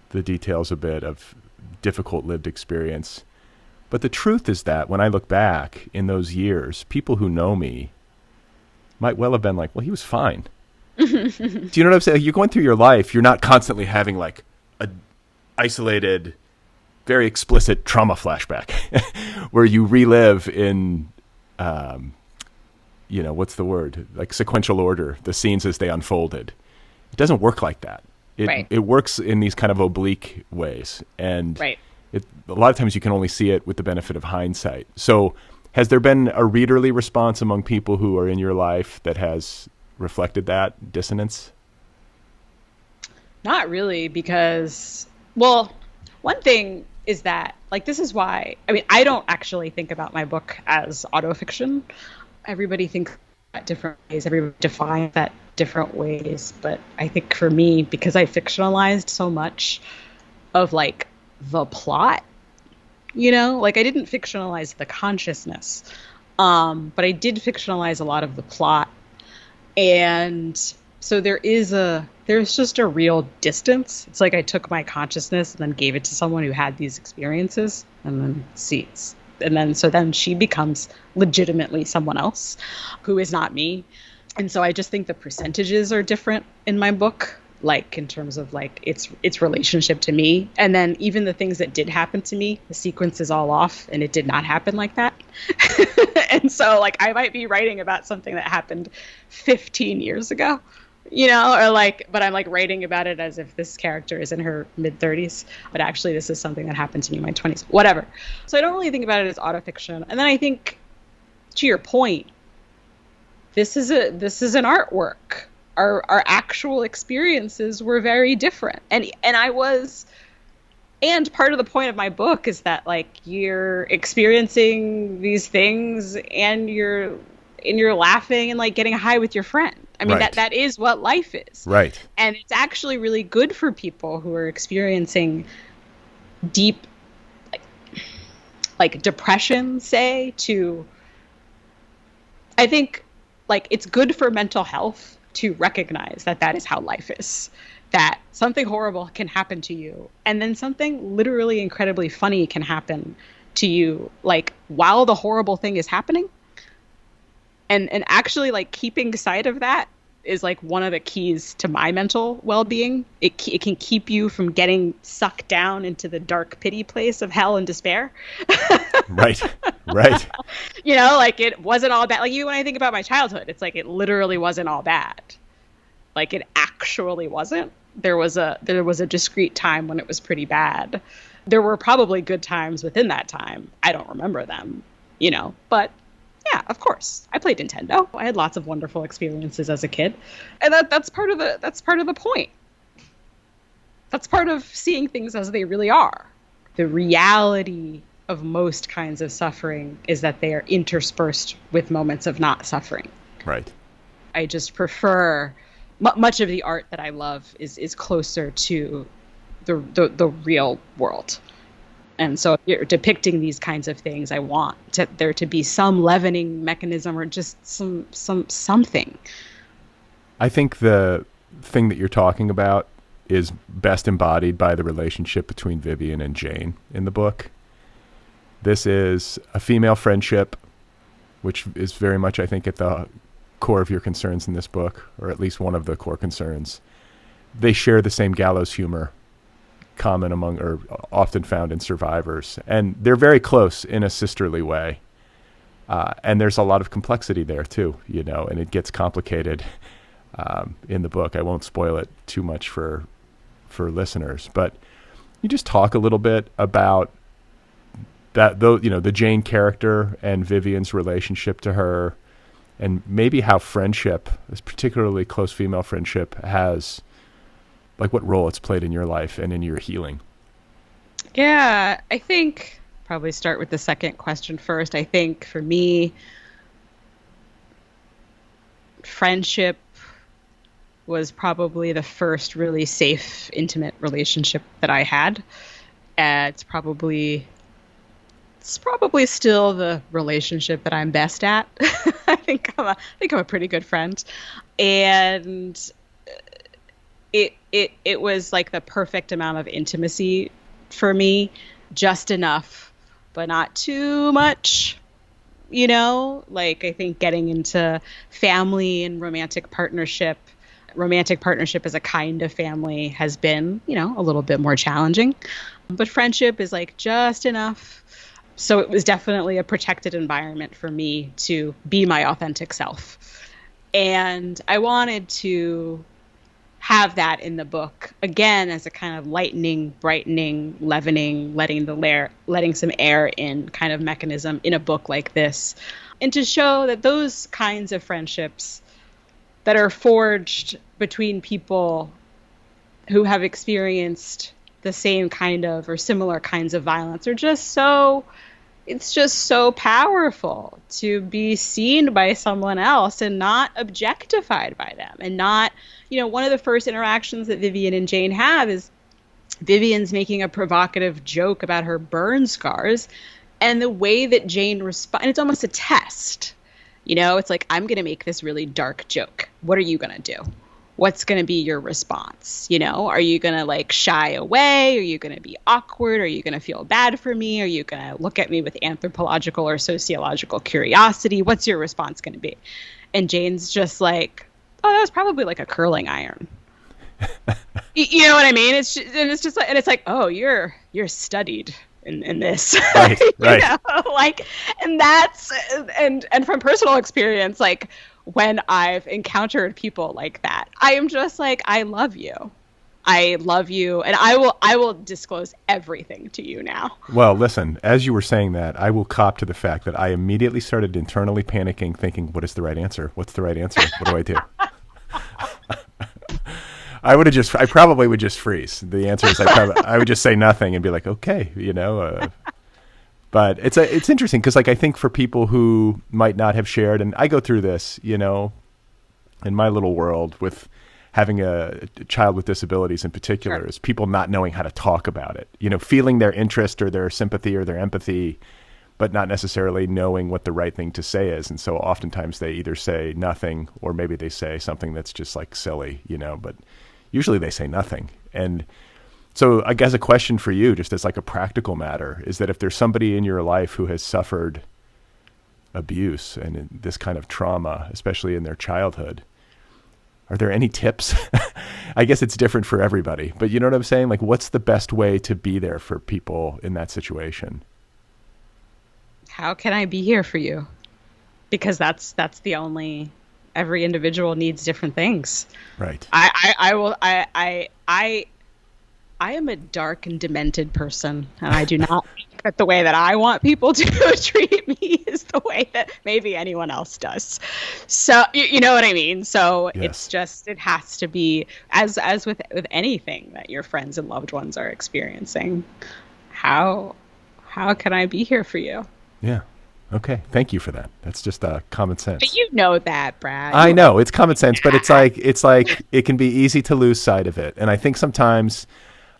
the details a bit of difficult lived experience. But the truth is that when I look back in those years, people who know me might well have been like, well, he was fine. Do you know what I'm saying? You're going through your life. You're not constantly having a isolated, very explicit trauma flashback where you relive in, what's the word? Sequential order, the scenes as they unfolded. It doesn't work like that. It works in these kind of oblique ways. And right. A lot of times you can only see it with the benefit of hindsight. So has there been a readerly response among people who are in your life that has reflected that dissonance? Not really, because, one thing is that, this is why, I don't actually think about my book as autofiction. Everybody thinks that different ways. Everybody defines that different ways. But I think for me, because I fictionalized so much of, the plot, I didn't fictionalize the consciousness. But I did fictionalize a lot of the plot. And so there's just a real distance. It's like I took my consciousness and then gave it to someone who had these experiences and then sees. And then so then she becomes legitimately someone else who is not me. And so I just think the percentages are different in my book, like in terms of like its relationship to me. And then even the things that did happen to me, the sequence is all off and it did not happen like that. And so like I might be writing about something that happened 15 years ago, or like, but I'm like writing about it as if this character is in her mid-30s, but actually this is something that happened to me in my 20s, whatever. So I don't really think about it as autofiction. And then I think, to your point, this is an artwork. Our actual experiences were very different. And part of the point of my book is that like you're experiencing these things and you're laughing and like getting high with your friend. I mean, right. that is what life is. Right. And it's actually really good for people who are experiencing deep like depression, say, I think like it's good for mental health to recognize that is how life is, that something horrible can happen to you and then something literally incredibly funny can happen to you, like while the horrible thing is happening. And actually like keeping sight of that is like one of the keys to my mental well-being. It can keep you from getting sucked down into the dark pity place of hell and despair. Right. Like it wasn't all bad. Like when I think about my childhood, it's like it literally wasn't all bad. Like it actually wasn't. There was a discrete time when it was pretty bad. There were probably good times within that time. I don't remember them, but yeah, of course. I played Nintendo. I had lots of wonderful experiences as a kid. And that's part of the point. That's part of seeing things as they really are. The reality of most kinds of suffering is that they are interspersed with moments of not suffering. Right. I just prefer much of the art that I love is closer to the real world. And so if you're depicting these kinds of things, I want there to be some leavening mechanism or just something. I think the thing that you're talking about is best embodied by the relationship between Vivian and Jane in the book. This is a female friendship, which is very much, I think, at the core of your concerns in this book, or at least one of the core concerns. They share the same gallows humor, common among or often found in survivors, and they're very close in a sisterly way, and there's a lot of complexity there too, and it gets complicated in the book. I won't spoil it too much for listeners, but you just talk a little bit about that, though, the Jane character and Vivian's relationship to her, and maybe how friendship, this particularly close female friendship, has like what role it's played in your life and in your healing. Yeah, I think probably start with the second question first. I think for me, friendship was probably the first really safe, intimate relationship that I had. It's probably still the relationship that I'm best at. I think I'm a pretty good friend, and it was like the perfect amount of intimacy for me, just enough, but not too much. Like I think getting into family and romantic partnership as a kind of family has been, a little bit more challenging, but friendship is like just enough. So it was definitely a protected environment for me to be my authentic self. And I wanted to have that in the book, again, as a kind of lightening, brightening, leavening, letting some air in kind of mechanism in a book like this. And to show that those kinds of friendships that are forged between people who have experienced the same kind of or similar kinds of violence are just so powerful to be seen by someone else and not objectified by them. And not, one of the first interactions that Vivian and Jane have is Vivian's making a provocative joke about her burn scars. And the way that Jane responds, it's almost a test. It's like, I'm going to make this really dark joke. What are you going to do? What's going to be your response? Are you going to like shy away? Are you going to be awkward? Are you going to feel bad for me? Are you going to look at me with anthropological or sociological curiosity? What's your response going to be? And Jane's just like, oh, that was probably like a curling iron. You know what I mean? It's like, oh, you're studied in this. Right. Right. And that's, and from personal experience, like, when I've encountered people like that, I am just like, I love you. And I will disclose everything to you now. Well, listen, as you were saying that, I will cop to the fact that I immediately started internally panicking, thinking, what is the right answer? What's the right answer? What do I do? I probably would just freeze. The answer is I would just say nothing and be like, okay, But it's interesting because, like, I think for people who might not have shared, and I go through this, in my little world with having a child with disabilities in particular, Sure. is people not knowing how to talk about it, feeling their interest or their sympathy or their empathy, but not necessarily knowing what the right thing to say is. And so oftentimes they either say nothing or maybe they say something that's just like silly, but usually they say nothing. And so I guess a question for you, just as like a practical matter, is that if there's somebody in your life who has suffered abuse and this kind of trauma, especially in their childhood, are there any tips? I guess it's different for everybody, but you know what I'm saying? Like, what's the best way to be there for people in that situation? How can I be here for you? Because that's the only, every individual needs different things. Right. I am a dark and demented person, and I do not think that the way that I want people to treat me is the way that maybe anyone else does. So, you know what I mean? So Yes. It's just, it has to be, as with anything that your friends and loved ones are experiencing, how can I be here for you? Yeah. Okay. Thank you for that. That's just common sense. But you know that, Brad. I know it's common sense, but it's like it can be easy to lose sight of it. And I think sometimes,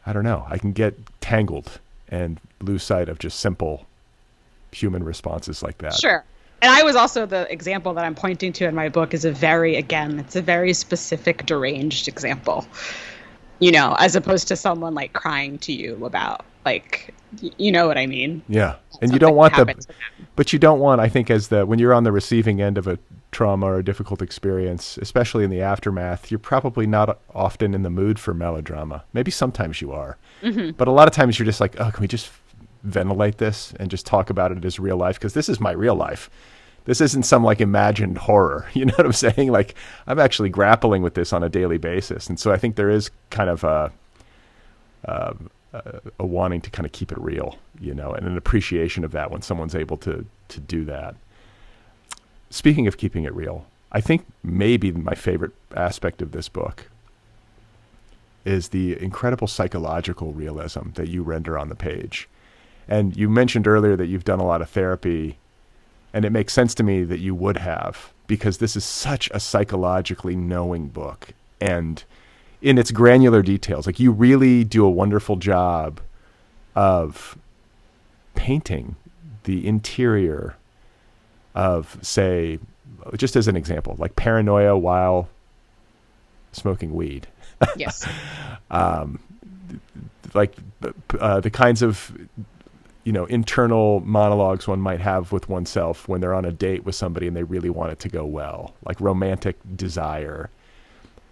I don't know, I can get tangled and lose sight of just simple human responses like that. Sure. And I was also, the example that I'm pointing to in my book is it's a very specific deranged example, as opposed to someone like crying to you about, like, you know what I mean? Yeah. And you don't want but you don't want, I think, when you're on the receiving end of a trauma or a difficult experience, especially in the aftermath, you're probably not often in the mood for melodrama. Maybe sometimes you are, but a lot of times you're just like, oh, can we just ventilate this and just talk about it as real life? Because this is my real life. This isn't some like imagined horror. You know what I'm saying? Like, I'm actually grappling with this on a daily basis. And so I think there is kind of a wanting to kind of keep it real, and an appreciation of that when someone's able to do that. Speaking of keeping it real, I think maybe my favorite aspect of this book is the incredible psychological realism that you render on the page. And you mentioned earlier that you've done a lot of therapy, and it makes sense to me that you would have, because this is such a psychologically knowing book. And in its granular details, like, you really do a wonderful job of painting the interior of, say, just as an example, like paranoia while smoking weed. Yes. Like the kinds of, internal monologues one might have with oneself when they're on a date with somebody and they really want it to go well, like romantic desire.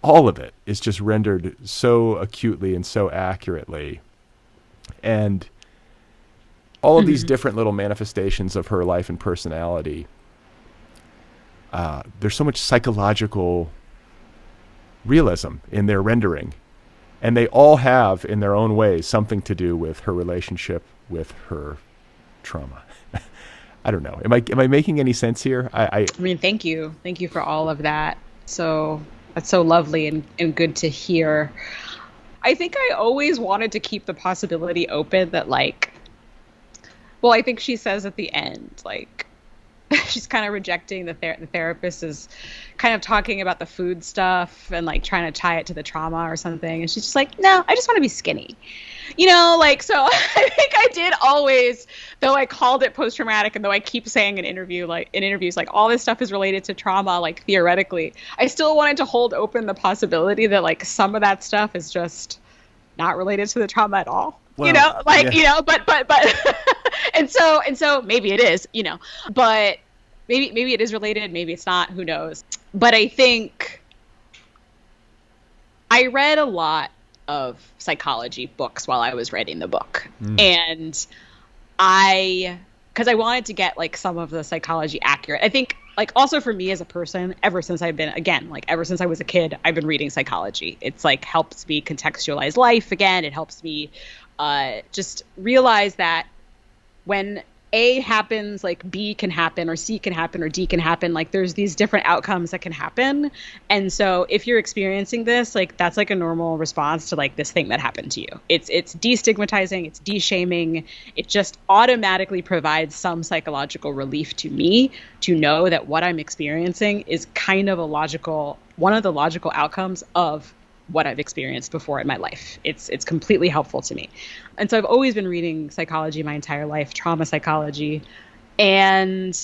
All of it is just rendered so acutely and so accurately. And all of these different little manifestations of her life and personality, there's so much psychological realism in their rendering. And they all have, in their own ways, something to do with her relationship with her trauma. I don't know. Am I making any sense here? I mean, thank you. Thank you for all of that. So that's so lovely and good to hear. I think I always wanted to keep the possibility open that, like, well, I think she says at the end, like, she's kind of rejecting the therapist is kind of talking about the food stuff and like trying to tie it to the trauma or something. And she's just like, no, I just want to be skinny, like, so I think I did always, though I called it post-traumatic and though I keep saying in interviews, like all this stuff is related to trauma, like theoretically, I still wanted to hold open the possibility that like some of that stuff is just not related to the trauma at all. Well, but and so maybe it is, but maybe it is related, maybe it's not, who knows. But I think I read a lot of psychology books while I was writing the book. And because I wanted to get like some of the psychology accurate. I think like also for me as a person, ever since I was a kid, I've been reading psychology. It's like helps me contextualize life again. It helps me just realize that when A happens, like B can happen, or C can happen, or D can happen. Like there's these different outcomes that can happen. And so if you're experiencing this, like that's like a normal response to like this thing that happened to you. It's destigmatizing, it's de-shaming. It just automatically provides some psychological relief to me to know that what I'm experiencing is kind of one of the logical outcomes of what I've experienced before in my life. It's completely helpful to me. And so I've always been reading psychology my entire life, trauma psychology. And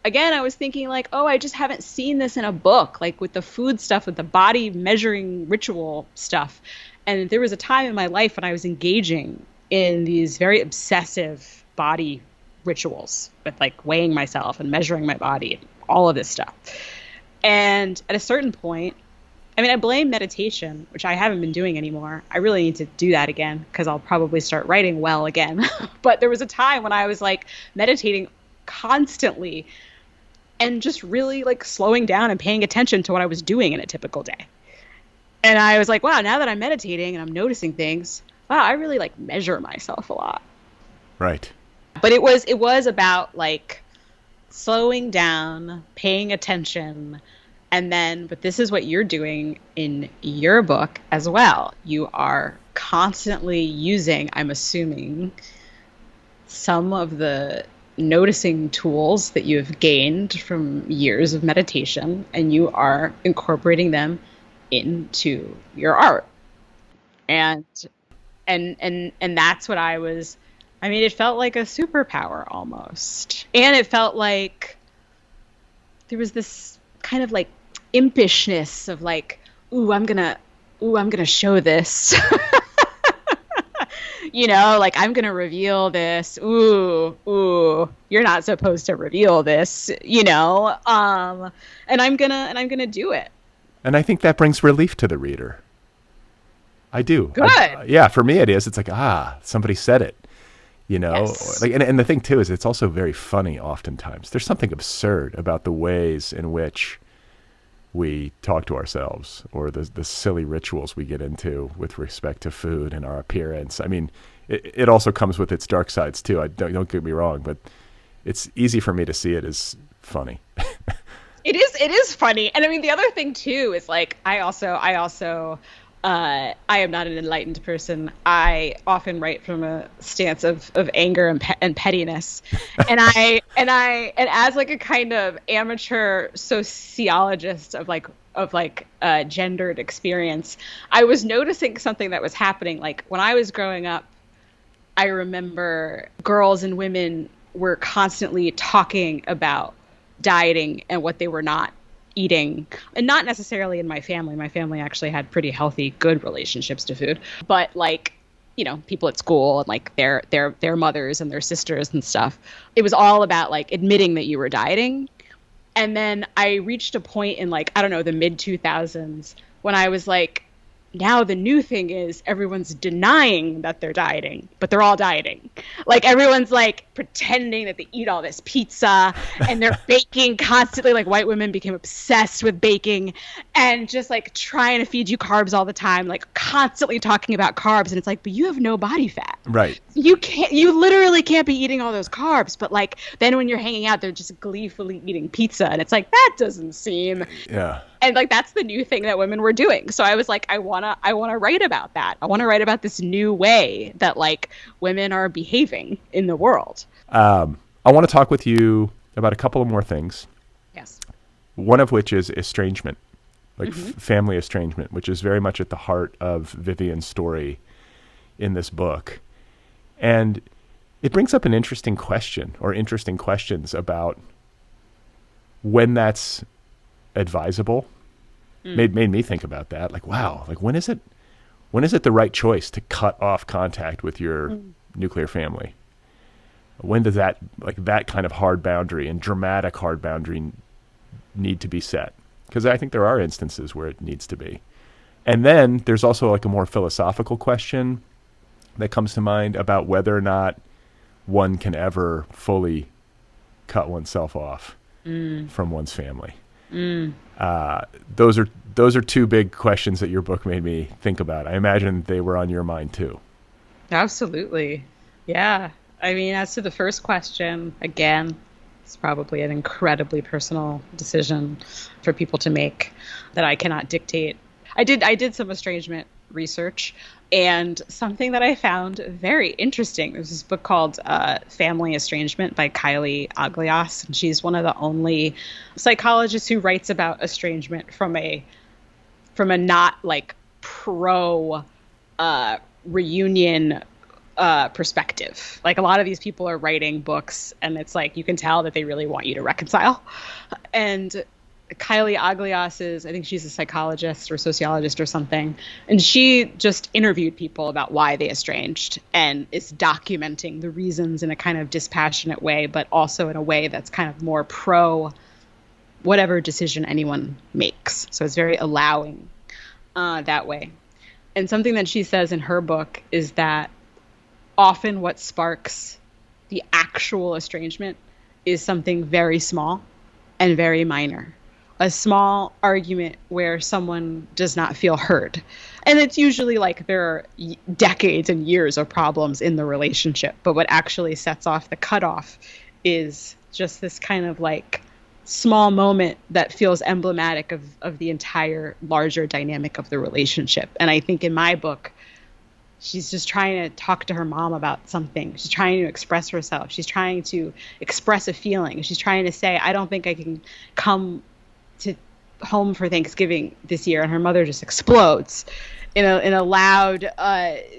again, I was thinking like, oh, I just haven't seen this in a book, like with the food stuff, with the body measuring ritual stuff. And there was a time in my life when I was engaging in these very obsessive body rituals with like weighing myself and measuring my body, all of this stuff. And at a certain point, I blame meditation, which I haven't been doing anymore. I really need to do that again because I'll probably start writing well again. But there was a time when I was like meditating constantly and just really like slowing down and paying attention to what I was doing in a typical day. And I was like, wow, now that I'm meditating and I'm noticing things, wow, I really like measure myself a lot. Right. But it was about like slowing down, paying attention, but this is what you're doing in your book as well. You are constantly using, I'm assuming, some of the noticing tools that you've gained from years of meditation, and you are incorporating them into your art. And that's what it felt like a superpower almost. And it felt like there was this kind of like impishness of like, ooh, I'm gonna show this. Like I'm gonna reveal this. Ooh, you're not supposed to reveal this, and I'm gonna do it. And I think that brings relief to the reader. I do. Good. Yeah, for me it is. It's like, somebody said it. Yes. Like, and the thing too is it's also very funny oftentimes. There's something absurd about the ways in which we talk to ourselves, or the silly rituals we get into with respect to food and our appearance. It also comes with its dark sides too. Don't get me wrong, but it's easy for me to see it as funny. It is funny. And the other thing too is like, I am not an enlightened person. I often write from a stance of anger and pettiness, and as like a kind of amateur sociologist of gendered experience, I was noticing something that was happening. Like when I was growing up, I remember girls and women were constantly talking about dieting and what they were not eating, and not necessarily in my family. My family actually had pretty healthy, good relationships to food, but like, people at school and like their mothers and their sisters and stuff. It was all about like admitting that you were dieting. And then I reached a point in like, I don't know, the mid 2000s when I was like, now the new thing is everyone's denying that they're dieting, but they're all dieting. Like everyone's like pretending that they eat all this pizza and they're baking constantly. Like white women became obsessed with baking and just like trying to feed you carbs all the time, like constantly talking about carbs. And it's like, but you have no body fat. Right. You literally can't be eating all those carbs. But like, then when you're hanging out, they're just gleefully eating pizza. And it's like, that doesn't seem. Yeah. And like, that's the new thing that women were doing. So I was like, I want to write about that. I want to write about this new way that like women are behaving in the world. I'll I want to talk with you about a couple of more things. Yes. One of which is estrangement, like Mm-hmm. family estrangement, which is very much at the heart of Vivian's story in this book. And it brings up an interesting question, or interesting questions about when that's advisable. Made me think about that. Like, wow, like when is it the right choice to cut off contact with your nuclear family? When does that kind of hard boundary and dramatic hard boundary need to be set? Because I think there are instances where it needs to be. And then there's also like a more philosophical question that comes to mind about whether or not one can ever fully cut oneself off from one's family. Those are two big questions that your book made me think about. I imagine they were on your mind too. Absolutely. Yeah. I mean, as to the first question, again, it's probably an incredibly personal decision for people to make that I cannot dictate. I did some estrangement research, and something that I found very interesting. There's this book called Family Estrangement by Kylie Aglias, and she's one of the only psychologists who writes about estrangement from a not like pro reunion perspective. Like, a lot of these people are writing books and it's like you can tell that they really want you to reconcile. And Kylie Aglias I think she's a psychologist or sociologist or something, and she just interviewed people about why they estranged and is documenting the reasons in a kind of dispassionate way, but also in a way that's kind of more pro whatever decision anyone makes. So it's very allowing that way. And something that she says in her book is that often what sparks the actual estrangement is something very small and very minor. A small argument where someone does not feel heard. And it's usually like there are decades and years of problems in the relationship. But what actually sets off the cutoff is just this kind of like small moment that feels emblematic of the entire larger dynamic of the relationship. And I think in my book, she's just trying to talk to her mom about something. She's trying to express herself. She's trying to express a feeling. She's trying to say, I don't think I can come to home for Thanksgiving this year. And her mother just explodes in a loud,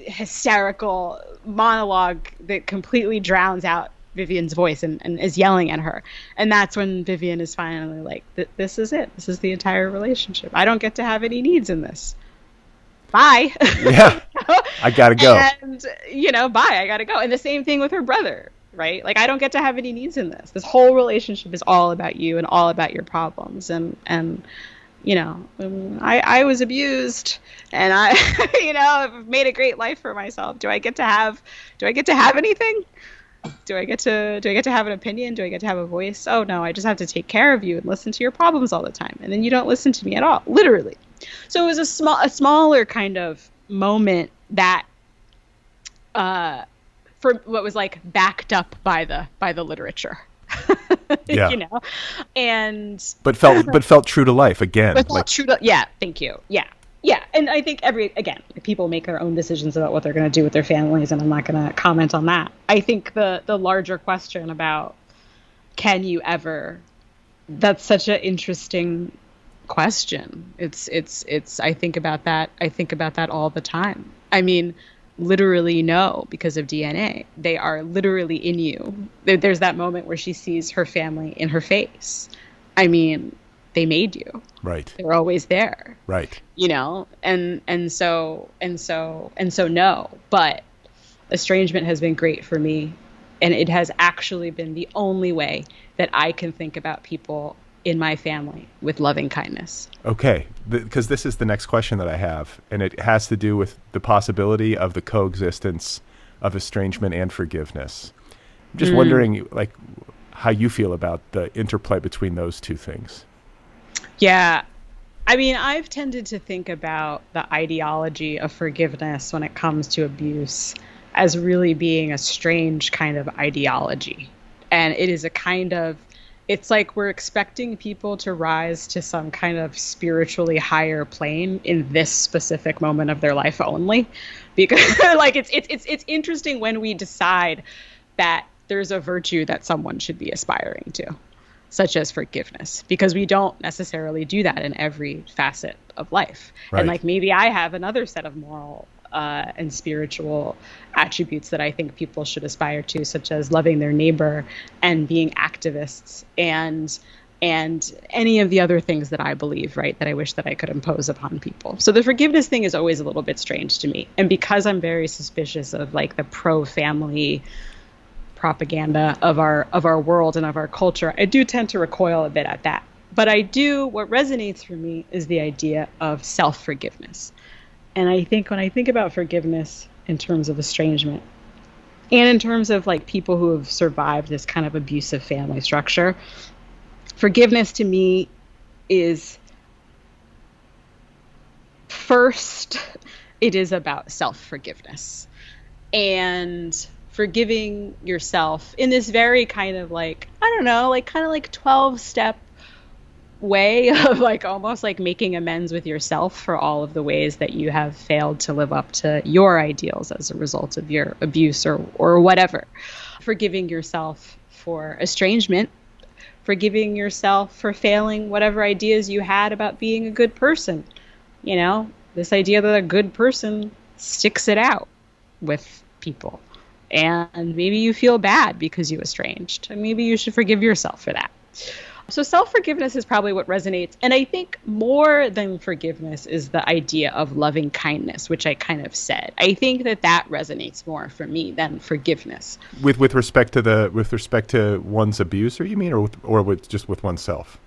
hysterical monologue that completely drowns out Vivian's voice and is yelling at her. And that's when Vivian is finally like, this is it. This is the entire relationship. I don't get to have any needs in this. Bye. Yeah. I gotta go. And, bye. I gotta go. And the same thing with her brother, right? Like, I don't get to have any needs in this. This whole relationship is all about you and all about your problems. And I was abused, and I, I've made a great life for myself. Do I get to have anything? Do I get to have an opinion? Do I get to have a voice? Oh no, I just have to take care of you and listen to your problems all the time. And then you don't listen to me at all, literally. So it was a smaller kind of moment that, for what was like backed up by the literature. Yeah. And but felt true to life again. But felt true to, yeah. Thank you. Yeah. Yeah. And I think people make their own decisions about what they're going to do with their families, and I'm not going to comment on that. I think the larger question about can you ever, that's such an interesting question. I think about that all the time. I mean, literally no, because of DNA. They are literally in you. There's that moment where she sees her family in her face. I mean, they made you. Right. They're always there. Right. And so no. But estrangement has been great for me, and it has actually been the only way that I can think about people in my family with loving kindness. Okay, because this is the next question that I have, and it has to do with the possibility of the coexistence of estrangement and forgiveness. I'm just wondering, like, how you feel about the interplay between those two things. Yeah. I mean, I've tended to think about the ideology of forgiveness when it comes to abuse as really being a strange kind of ideology. And it is it's like we're expecting people to rise to some kind of spiritually higher plane in this specific moment of their life only. Because like it's interesting when we decide that there's a virtue that someone should be aspiring to, such as forgiveness, because we don't necessarily do that in every facet of life. Right. And like maybe I have another set of moral and spiritual attributes that I think people should aspire to, such as loving their neighbor and being activists and any of the other things that I believe, right, that I wish that I could impose upon people. So the forgiveness thing is always a little bit strange to me. And because I'm very suspicious of like the pro-family propaganda of our world and of our culture, I do tend to recoil a bit at that. But what resonates for me is the idea of self-forgiveness. And I think when I think about forgiveness in terms of estrangement and in terms of like people who have survived this kind of abusive family structure, forgiveness to me is first, it is about self-forgiveness and forgiving yourself in this very kind of like, I don't know, like kind of like 12-step way of like almost like making amends with yourself for all of the ways that you have failed to live up to your ideals as a result of your abuse or whatever. Forgiving yourself for estrangement, forgiving yourself for failing whatever ideas you had about being a good person. You know, this idea that a good person sticks it out with people. And maybe you feel bad because you estranged. And maybe you should forgive yourself for that. So self-forgiveness is probably what resonates. And I think more than forgiveness is the idea of loving kindness, which I kind of said. I think that resonates more for me than forgiveness. With respect to one's abuser, you mean, or with oneself?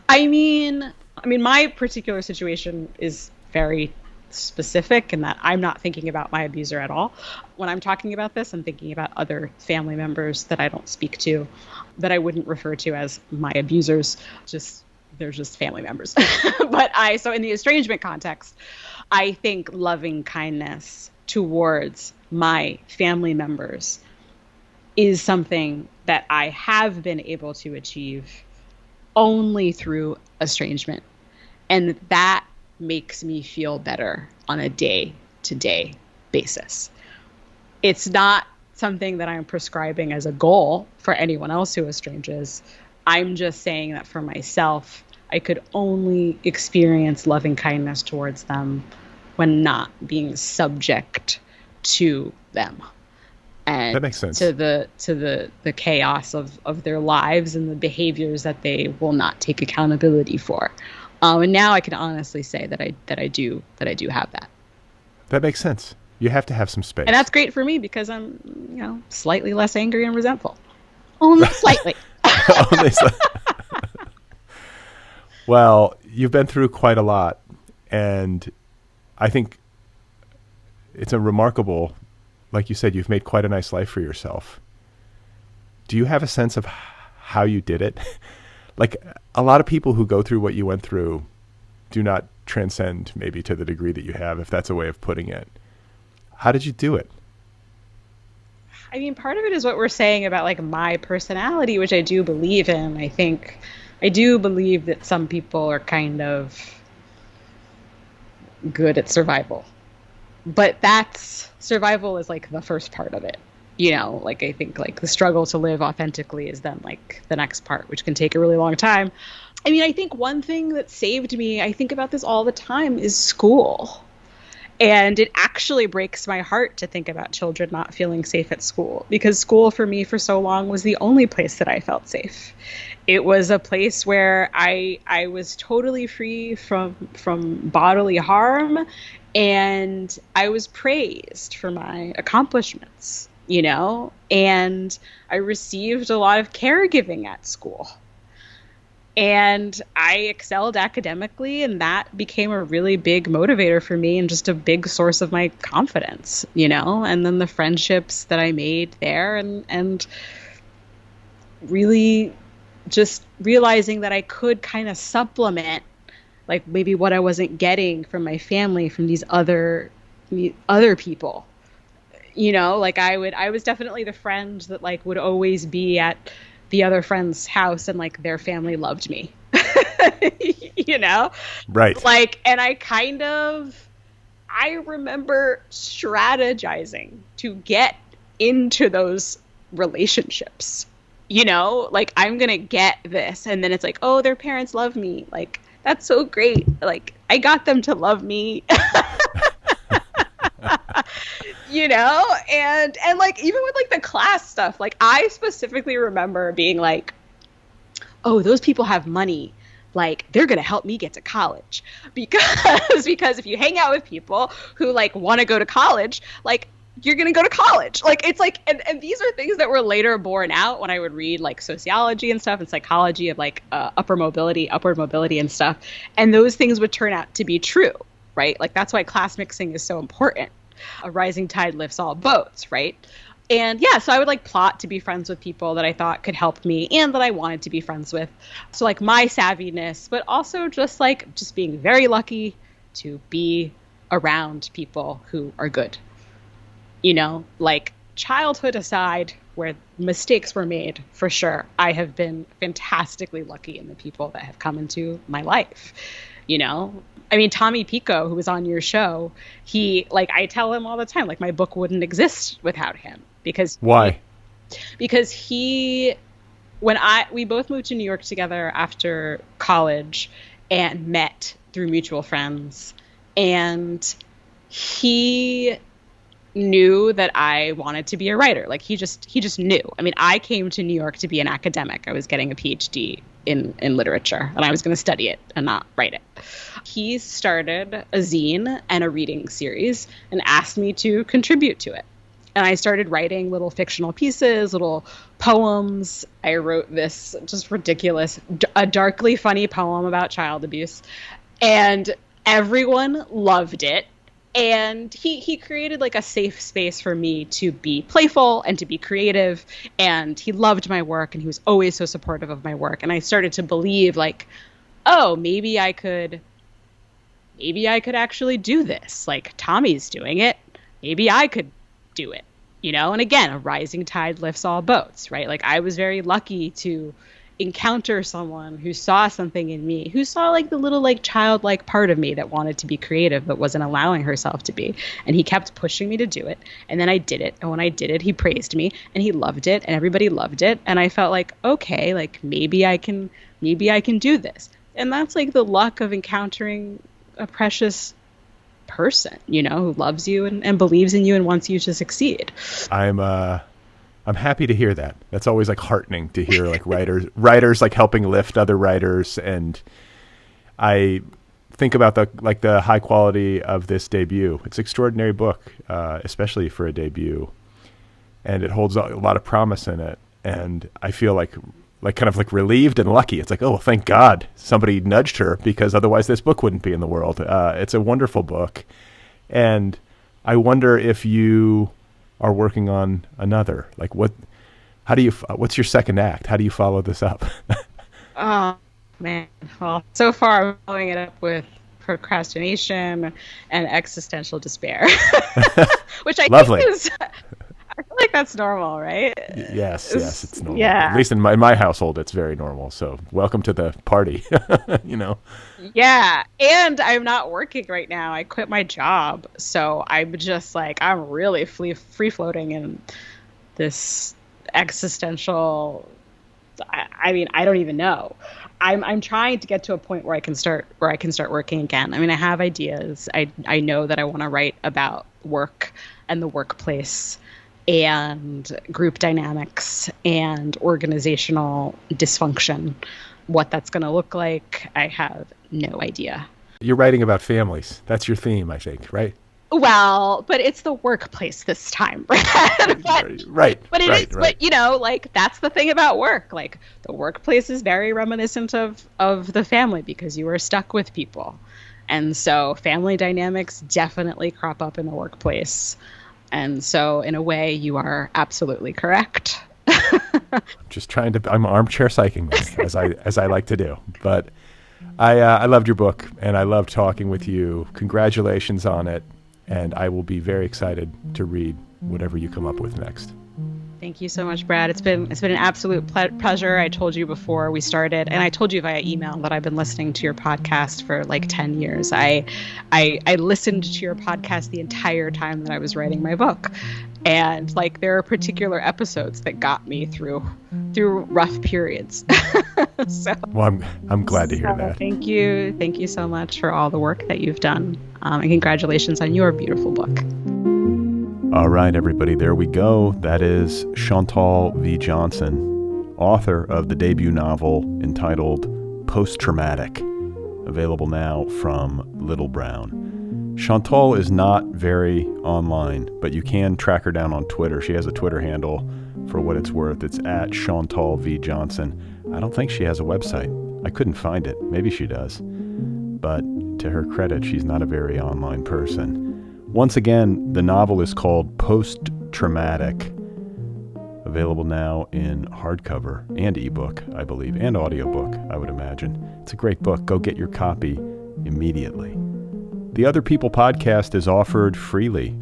I mean, my particular situation is very specific in that I'm not thinking about my abuser at all. When I'm talking about this, I'm thinking about other family members that I don't speak to, that I wouldn't refer to as my abusers. They're just family members. So in the estrangement context, I think loving kindness towards my family members is something that I have been able to achieve only through estrangement. And that makes me feel better on a day-to-day basis. It's not something that I'm prescribing as a goal for anyone else who estranges. I'm just saying that for myself, I could only experience loving kindness towards them when not being subject to them. And that makes sense. To the chaos of their lives and the behaviors that they will not take accountability for. And now I can honestly say that I do have that. That makes sense. You have to have some space. And that's great for me because I'm, slightly less angry and resentful. Only slightly. Only Well, you've been through quite a lot, and I think it's a remarkable, like you said, you've made quite a nice life for yourself. Do you have a sense of how you did it? Like, a lot of people who go through what you went through do not transcend maybe to the degree that you have, if that's a way of putting it. How did you do it? I mean, part of it is what we're saying about like my personality, which I do believe in. I do believe that some people are kind of good at survival, but survival is like the first part of it. I think like the struggle to live authentically is then like the next part, which can take a really long time. I mean, I think one thing that saved me, I think about this all the time, is school. And it actually breaks my heart to think about children not feeling safe at school, because school for me for so long was the only place that I felt safe. It was a place where I was totally free from bodily harm, and I was praised for my accomplishments, and I received a lot of caregiving at school. And I excelled academically, and that became a really big motivator for me and just a big source of my confidence, and then the friendships that I made there and really just realizing that I could kind of supplement like maybe what I wasn't getting from my family, from these other people, like I was definitely the friend that like would always be at the other friend's house and like their family loved me, Right. Like, and I remember strategizing to get into those relationships. Like, I'm going to get this. And then it's like, oh, their parents love me. Like, that's so great. Like, I got them to love me. And like, even with like the class stuff, like, I specifically remember being like, oh, those people have money. Like, they're going to help me get to college because if you hang out with people who like want to go to college, like, you're going to go to college. Like, it's like, and these are things that were later borne out when I would read like sociology and stuff and psychology of like upward mobility and stuff. And those things would turn out to be true, right? Like, that's why class mixing is so important. A rising tide lifts all boats, right? And yeah, so I would like plot to be friends with people that I thought could help me and that I wanted to be friends with. So like my savviness, but also just being very lucky to be around people who are good. Like, childhood aside, where mistakes were made, for sure, I have been fantastically lucky in the people that have come into my life. I mean, Tommy Pico, who was on your show, I tell him all the time, like, my book wouldn't exist without him. Because why? Because we both moved to New York together after college and met through mutual friends. And he knew that I wanted to be a writer. Like, he just knew. I mean, I came to New York to be an academic. I was getting a PhD in literature, and I was going to study it and not write it. He started a zine and a reading series and asked me to contribute to it. And I started writing little fictional pieces, little poems. I wrote this just ridiculous, a darkly funny poem about child abuse. And everyone loved it. And he created like a safe space for me to be playful and to be creative. And he loved my work, and he was always so supportive of my work. And I started to believe, like, oh, maybe I could actually do this. Like, Tommy's doing it. Maybe I could do it, And again, a rising tide lifts all boats, right? Like, I was very lucky to encounter someone who saw something in me, who saw like the little like childlike part of me that wanted to be creative but wasn't allowing herself to be. And he kept pushing me to do it. And then I did it. And when I did it, he praised me and he loved it and everybody loved it. And I felt like, okay, like maybe I can do this. And that's like the luck of encountering a precious person, who loves you and believes in you and wants you to succeed. I'm happy to hear that. That's always like heartening to hear like writers like helping lift other writers. And I think about the high quality of this debut. It's an extraordinary book, especially for a debut, and it holds a lot of promise in it. And I feel like kind of like relieved and lucky. It's like, oh, well, thank God somebody nudged her, because otherwise this book wouldn't be in the world. It's a wonderful book. And I wonder if you are working on another. Like, what's your second act? How do you follow this up? Oh, man. Well, so far I'm following it up with procrastination and existential despair, which I Lovely. think is, I feel like that's normal, right? Yes, it's normal. Yeah. At least in my household, it's very normal. So welcome to the party, Yeah, and I'm not working right now. I quit my job, so I'm just like, I'm really free floating in this existential. I mean, I don't even know. I'm trying to get to a point where I can start working again. I mean, I have ideas. I know that I want to write about work and the workplace and group dynamics and organizational dysfunction. What that's going to look like, I have no idea. You're writing about families. That's your theme, I think, right? Well, but it's the workplace this time, Right. But it is. But like, that's the thing about work. Like, the workplace is very reminiscent of the family, because you are stuck with people, and so family dynamics definitely crop up in the workplace. And so, in a way, you are absolutely correct. Just I'm armchair psyching this, as I like to do. But I loved your book, and I loved talking with you. Congratulations on it. And I will be very excited to read whatever you come up with next. Thank you so much, Brad. It's been an absolute pleasure. I told you before we started, and I told you via email that I've been listening to your podcast for like 10 years. I listened to your podcast the entire time that I was writing my book. And like there are particular episodes that got me through rough periods. Well, I'm glad to hear that. Thank you so much for all the work that you've done, and congratulations on your beautiful book. All right, everybody, there we go. That is Chantal V. Johnson, author of the debut novel entitled Post-Traumatic, available now from Little Brown. Chantal is not very online, but you can track her down on Twitter. She has a Twitter handle. For what it's worth, it's at Chantal V. Johnson. I don't think she has a website. I couldn't find it. Maybe she does. But to her credit, she's not a very online person. Once again, the novel is called Post-Traumatic, available now in hardcover and ebook, I believe, and audiobook, I would imagine. It's a great book. Go get your copy immediately. The Otherppl podcast is offered freely.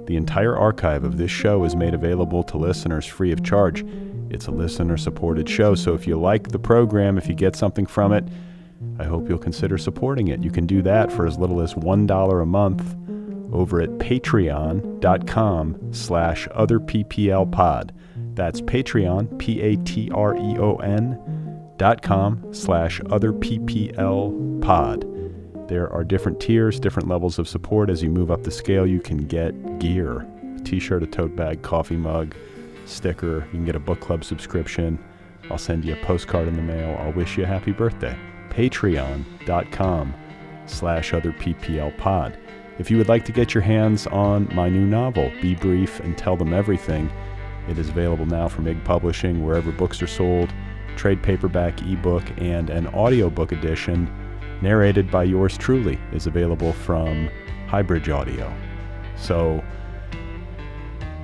The entire archive of this show is made available to listeners free of charge. It's a listener-supported show, so if you like the program, if you get something from it, I hope you'll consider supporting it. You can do that for as little as $1 a month over at patreon.com/otherpplpod. That's Patreon, patreon.com/otherpplpod. There are different tiers, different levels of support. As you move up the scale, you can get gear, a t-shirt, a tote bag, coffee mug, sticker. You can get a book club subscription. I'll send you a postcard in the mail. I'll wish you a happy birthday. Patreon.com/otherpplpod. If you would like to get your hands on my new novel, Be Brief and Tell Them Everything, it is available now from Ig Publishing, wherever books are sold, trade paperback, ebook, and an audiobook edition narrated by yours truly is available from Highbridge Audio. So,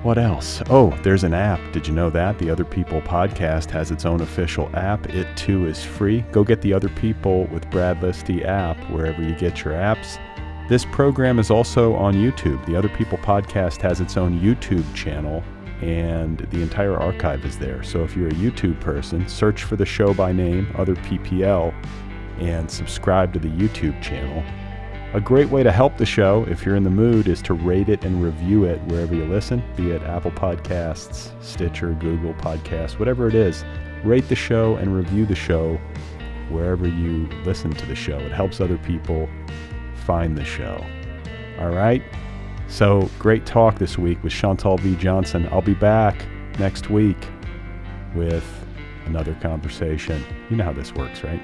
what else? Oh, there's an app. Did you know that? The Otherppl podcast has its own official app. It too is free. Go get the Otherppl with Brad Listi app wherever you get your apps. This program is also on YouTube. The Otherppl podcast has its own YouTube channel, and the entire archive is there. So if you're a YouTube person, search for the show by name, Otherppl, and subscribe to the YouTube channel. A great way to help the show, if you're in the mood, is to rate it and review it wherever you listen, be it Apple Podcasts, Stitcher, Google Podcasts, whatever it is. Rate the show and review the show wherever you listen to the show. It helps other people find the show. All right? So, great talk this week with Chantal V. Johnson. I'll be back next week with another conversation. You know how this works, right?